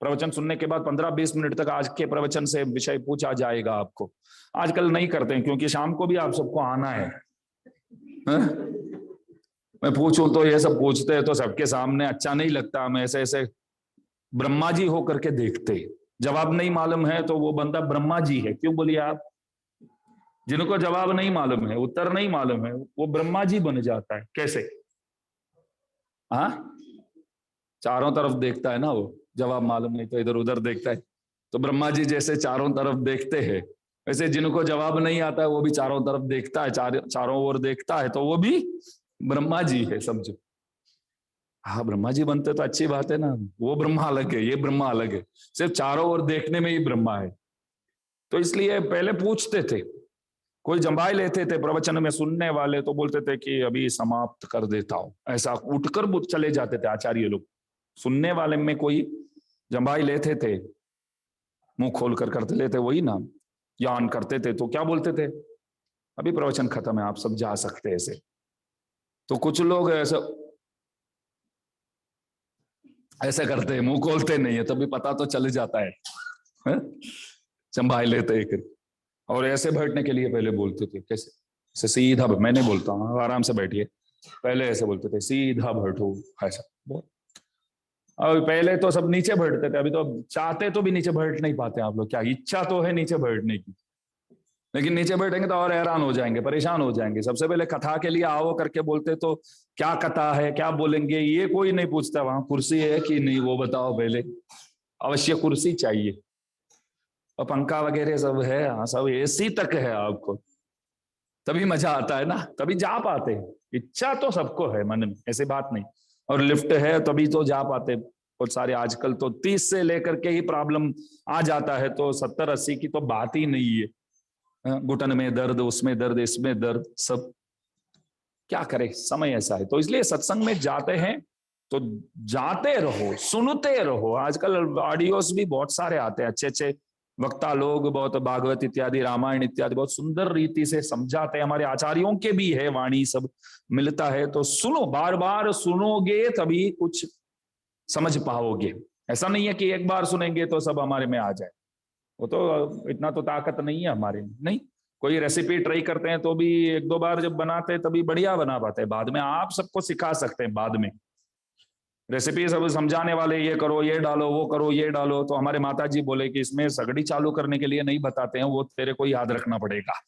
प्रवचन सुनने के बाद 15-20 मिनट तक आज के प्रवचन से विषय पूछा जाएगा आपको। आजकल नहीं करते हैं, क्योंकि शाम को भी आप सबको आना है। मैं पूछूं तो ये सब पूछते हैं तो सबके सामने अच्छा नहीं लगता। हम ऐसे ऐसे ब्रह्मा जी होकर के देखते। जवाब नहीं मालूम है तो वो बंदा ब्रह्मा जी है। क्यों बोलिए आप? जिनको जवाब नहीं मालूम है, उत्तर नहीं मालूम है, वो ब्रह्मा जी बन जाता है। कैसे? हाँ, चारों तरफ देखता है ना वो। जवाब मालूम नहीं तो इधर उधर देखता है। तो ब्रह्मा जी जैसे चारों तरफ देखते हैं, वैसे जिनको जवाब नहीं आता है वो भी चारों तरफ देखता है, चारों ओर देखता है, तो वो भी ब्रह्मा जी है, समझो। हाँ, ब्रह्मा जी बनते तो अच्छी बात है ना। वो ब्रह्मा अलग है, ये ब्रह्मा अलग है। सिर्फ चारों ओर देखने में ही ब्रह्मा है। तो इसलिए पहले पूछते थे, कोई जंभाई लेते थे प्रवचन में सुनने वाले, तो बोलते थे कि अभी समाप्त कर देता हूं, ऐसा उठकर चले जाते थे आचार्य लोग। सुनने वाले में कोई जंभाई लेते थे, मुंह खोलकर करते लेते, वही ना ज्ञान करते थे, तो क्या बोलते थे, अभी प्रवचन खत्म है, आप सब जा सकते हैं। ऐसे तो कुछ लोग ऐसे करते हैं, मुंह खोलते नहीं है, तभी पता तो चल जाता है। चंबाई लेते एक। और ऐसे बैठने के लिए पहले बोलते थे, कैसे सीधा, मैं नहीं बोलता हूँ, आराम से बैठिए। पहले ऐसे बोलते थे, सीधा बैठो, ऐसा। और पहले तो सब नीचे बैठते थे, अभी तो चाहते तो भी नीचे बैठ नहीं पाते आप लोग। क्या इच्छा तो है नीचे बैठने की, लेकिन नीचे बैठेंगे तो और हैरान हो जाएंगे, परेशान हो जाएंगे। सबसे पहले कथा के लिए आओ करके बोलते तो क्या कथा है, क्या बोलेंगे, ये कोई नहीं पूछता। वहां कुर्सी है कि नहीं वो बताओ पहले। अवश्य कुर्सी चाहिए, और पंखा वगैरह सब है, हाँ सब एसी तक है आपको, तभी मजा आता है ना, तभी जा पाते हैं। इच्छा तो सबको है मन में, ऐसी बात नहीं। और लिफ्ट है तभी तो जा पाते बहुत सारे। आजकल तो 30 से लेकर के ही प्रॉब्लम आ जाता है, तो 70-80 की तो बात ही नहीं है। घुटन में दर्द, उसमें दर्द, इसमें दर्द, सब क्या करे, समय ऐसा है। तो इसलिए सत्संग में जाते हैं तो जाते रहो, सुनते रहो। आजकल ऑडियोस भी बहुत सारे आते हैं, अच्छे अच्छे वक्ता लोग, बहुत भागवत इत्यादि, रामायण इत्यादि बहुत सुंदर रीति से समझाते हैं। हमारे आचार्यों के भी है, वाणी सब मिलता है, तो सुनो, बार बार सुनोगे तभी कुछ समझ पाओगे। ऐसा नहीं है कि एक बार सुनेंगे तो सब हमारे में आ जाए, वो तो इतना तो ताकत नहीं है हमारे में, नहीं। कोई रेसिपी ट्राई करते हैं तो भी एक दो बार जब बनाते हैं तभी बढ़िया बना पाते हैं, बाद में आप सबको सिखा सकते हैं। बाद में रेसिपी सब समझाने वाले, ये करो, ये डालो, वो करो, ये डालो, तो हमारे माता जी बोले कि इसमें सगड़ी चालू करने के लिए नहीं बताते हैं, वो तेरे को याद रखना पड़ेगा।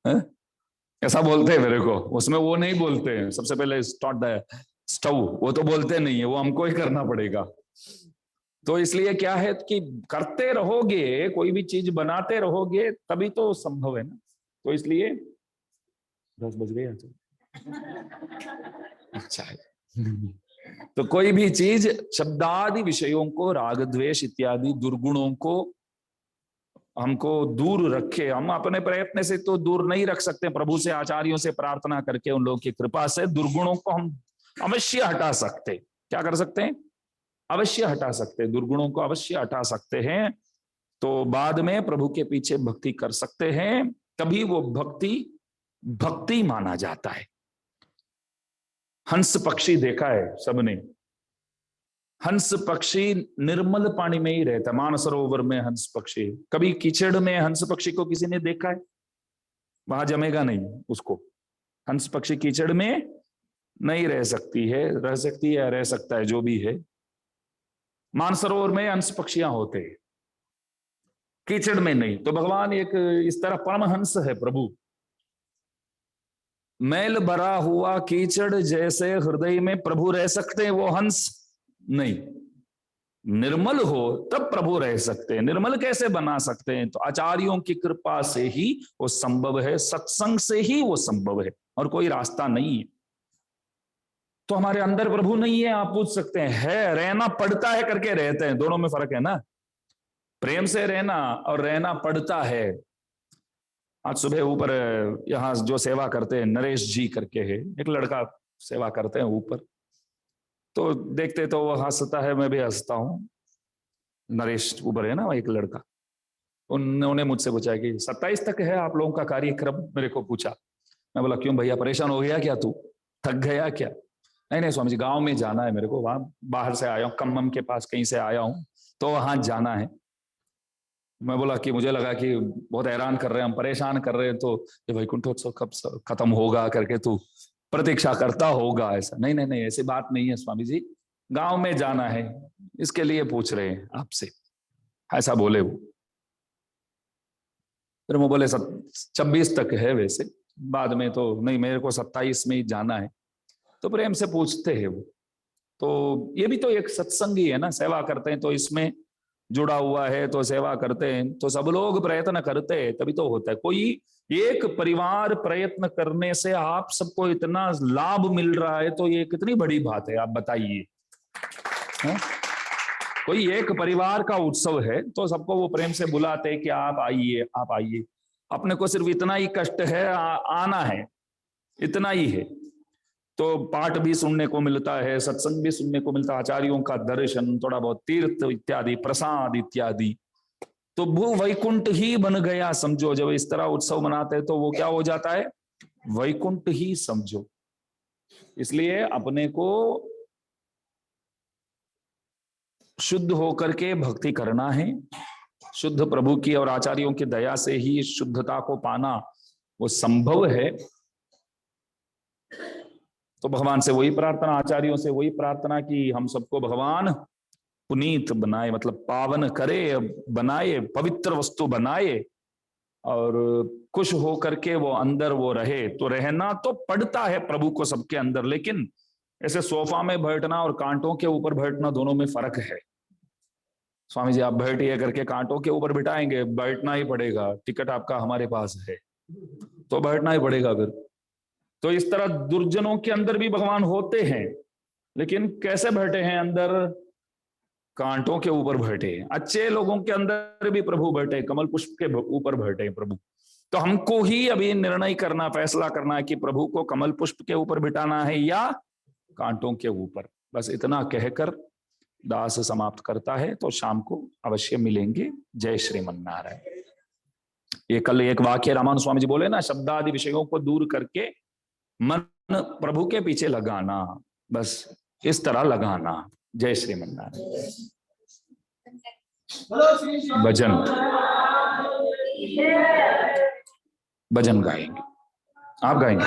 है? ऐसा बोलते हैं मेरे को, उसमें वो नहीं बोलते हैं सबसे पहले स्टार्ट द स्टव, वो तो बोलते नहीं है, वो हमको ही करना पड़ेगा। तो इसलिए क्या है कि करते रहोगे, कोई भी चीज बनाते रहोगे तभी तो संभव है ना। तो इसलिए 10 बज गए। अच्छा है। तो कोई भी चीज शब्दादि विषयों को, राग द्वेष इत्यादि दुर्गुणों को हमको दूर रखे। हम अपने प्रयत्न से तो दूर नहीं रख सकते, प्रभु से, आचार्यों से प्रार्थना करके, उन लोगों की कृपा से दुर्गुणों को हम अवश्य हटा सकते। क्या कर सकते हैं? अवश्य हटा सकते हैं, दुर्गुणों को अवश्य हटा सकते हैं। तो बाद में प्रभु के पीछे भक्ति कर सकते हैं, तभी वो भक्ति माना जाता है। हंस पक्षी देखा है सबने, हंस पक्षी निर्मल पानी में ही रहता है, मानसरोवर में हंस पक्षी। कभी कीचड़ में हंस पक्षी को किसी ने देखा है? वहां जमेगा नहीं उसको। हंस पक्षी कीचड़ में नहीं रह सकती है, रह सकती है, रह सकता है, जो भी है। मानसरोवर में हंस पक्षियां होते हैं, कीचड़ में नहीं। तो भगवान एक इस तरह परमहंस है प्रभु। मैल भरा हुआ कीचड़ जैसे हृदय में प्रभु रह सकते हैं, वो हंस नहीं। निर्मल हो तब प्रभु रह सकते हैं। निर्मल कैसे बना सकते हैं? तो आचार्यों की कृपा से ही वो संभव है, सत्संग से ही वो संभव है, और कोई रास्ता नहीं है। तो हमारे अंदर प्रभु नहीं है, आप पूछ सकते हैं। है, रहना पड़ता है करके रहते हैं, दोनों में फर्क है ना। प्रेम से रहना और रहना पड़ता है। आज सुबह ऊपर यहाँ जो सेवा करते हैं, नरेश जी करके है एक लड़का, सेवा करते हैं ऊपर, तो देखते तो वो हंसता है, मैं भी हंसता हूँ। नरेश ऊपर है ना एक लड़का, उन्होंने मुझसे पूछा कि 27 तक है आप लोगों का कार्यक्रम, मेरे को पूछा। मैं बोला क्यों भैया, परेशान हो गया क्या, तू थक गया क्या? नहीं नहीं स्वामी जी, गांव में जाना है मेरे को, वहां बाहर से आया हूँ, कम्मम के पास कहीं से आया हूँ, तो वहां जाना है। मैं बोला कि मुझे लगा कि बहुत हैरान कर रहे हैं हम, परेशान कर रहे हैं, तो ये वैकुंठोत्सव कब खत्म होगा करके तू प्रतीक्षा करता होगा। ऐसा नहीं नहीं नहीं, ऐसी बात नहीं है स्वामी जी, गांव में जाना है, इसके लिए पूछ रहे हैं आपसे, ऐसा बोले वो। फिर वो बोले 26 तक है वैसे, बाद में तो नहीं, मेरे को 27 में ही जाना है। तो प्रेम से पूछते हैं वो। तो ये भी तो एक सत्संग ही है ना, सेवा करते हैं तो इसमें जुड़ा हुआ है, तो सेवा करते हैं, तो सब लोग प्रयत्न करते हैं तभी तो होता है। कोई एक परिवार प्रयत्न करने से आप सबको इतना लाभ मिल रहा है, तो ये कितनी बड़ी बात है, आप बताइए। कोई एक परिवार का उत्सव है तो सबको वो प्रेम से बुलाते हैं कि आप आइए, आप आइए। अपने को सिर्फ इतना ही कष्ट है, आना है, इतना ही है। तो पाठ भी सुनने को मिलता है, सत्संग भी सुनने को मिलता है, आचार्यों का दर्शन, थोड़ा बहुत तीर्थ इत्यादि, प्रसाद इत्यादि, तो भू वैकुंठ ही बन गया समझो। जब इस तरह उत्सव मनाते हैं तो वो क्या हो जाता है? वैकुंठ ही समझो। इसलिए अपने को शुद्ध होकर के भक्ति करना है। शुद्ध प्रभु की और आचार्यों की दया से ही शुद्धता को पाना वो संभव है। तो भगवान से वही प्रार्थना, आचार्यों से वही प्रार्थना कि हम सबको भगवान पुनीत बनाए, मतलब पावन करे, बनाए, पवित्र वस्तु बनाए, और खुश होकर के वो अंदर वो रहे। तो रहना तो पड़ता है प्रभु को सबके अंदर, लेकिन ऐसे सोफा में बैठना और कांटों के ऊपर बैठना, दोनों में फर्क है। स्वामी जी आप बैठिए करके कांटों के ऊपर बिठाएंगे, बैठना ही पड़ेगा, टिकट आपका हमारे पास है तो बैठना ही पड़ेगा फिर। तो इस तरह दुर्जनों के अंदर भी भगवान होते हैं, लेकिन कैसे बैठे हैं अंदर? कांटों के ऊपर बैठे। अच्छे लोगों के अंदर भी प्रभु बैठे, कमल पुष्प के ऊपर बैठे प्रभु। तो हमको ही अभी निर्णय करना, फैसला करना है कि प्रभु को कमल पुष्प के ऊपर बिठाना है या कांटों के ऊपर। बस इतना कहकर दास समाप्त करता है। तो शाम को अवश्य मिलेंगे। जय श्रीमन नारायण। ये कल एक वाक्य रामानुज स्वामी जी बोले ना, शब्दादि विषयों को दूर करके मन प्रभु के पीछे लगाना, बस इस तरह लगाना। जय श्रीमन नारायण। भजन भजन गाएंगे। आप गाएंगे?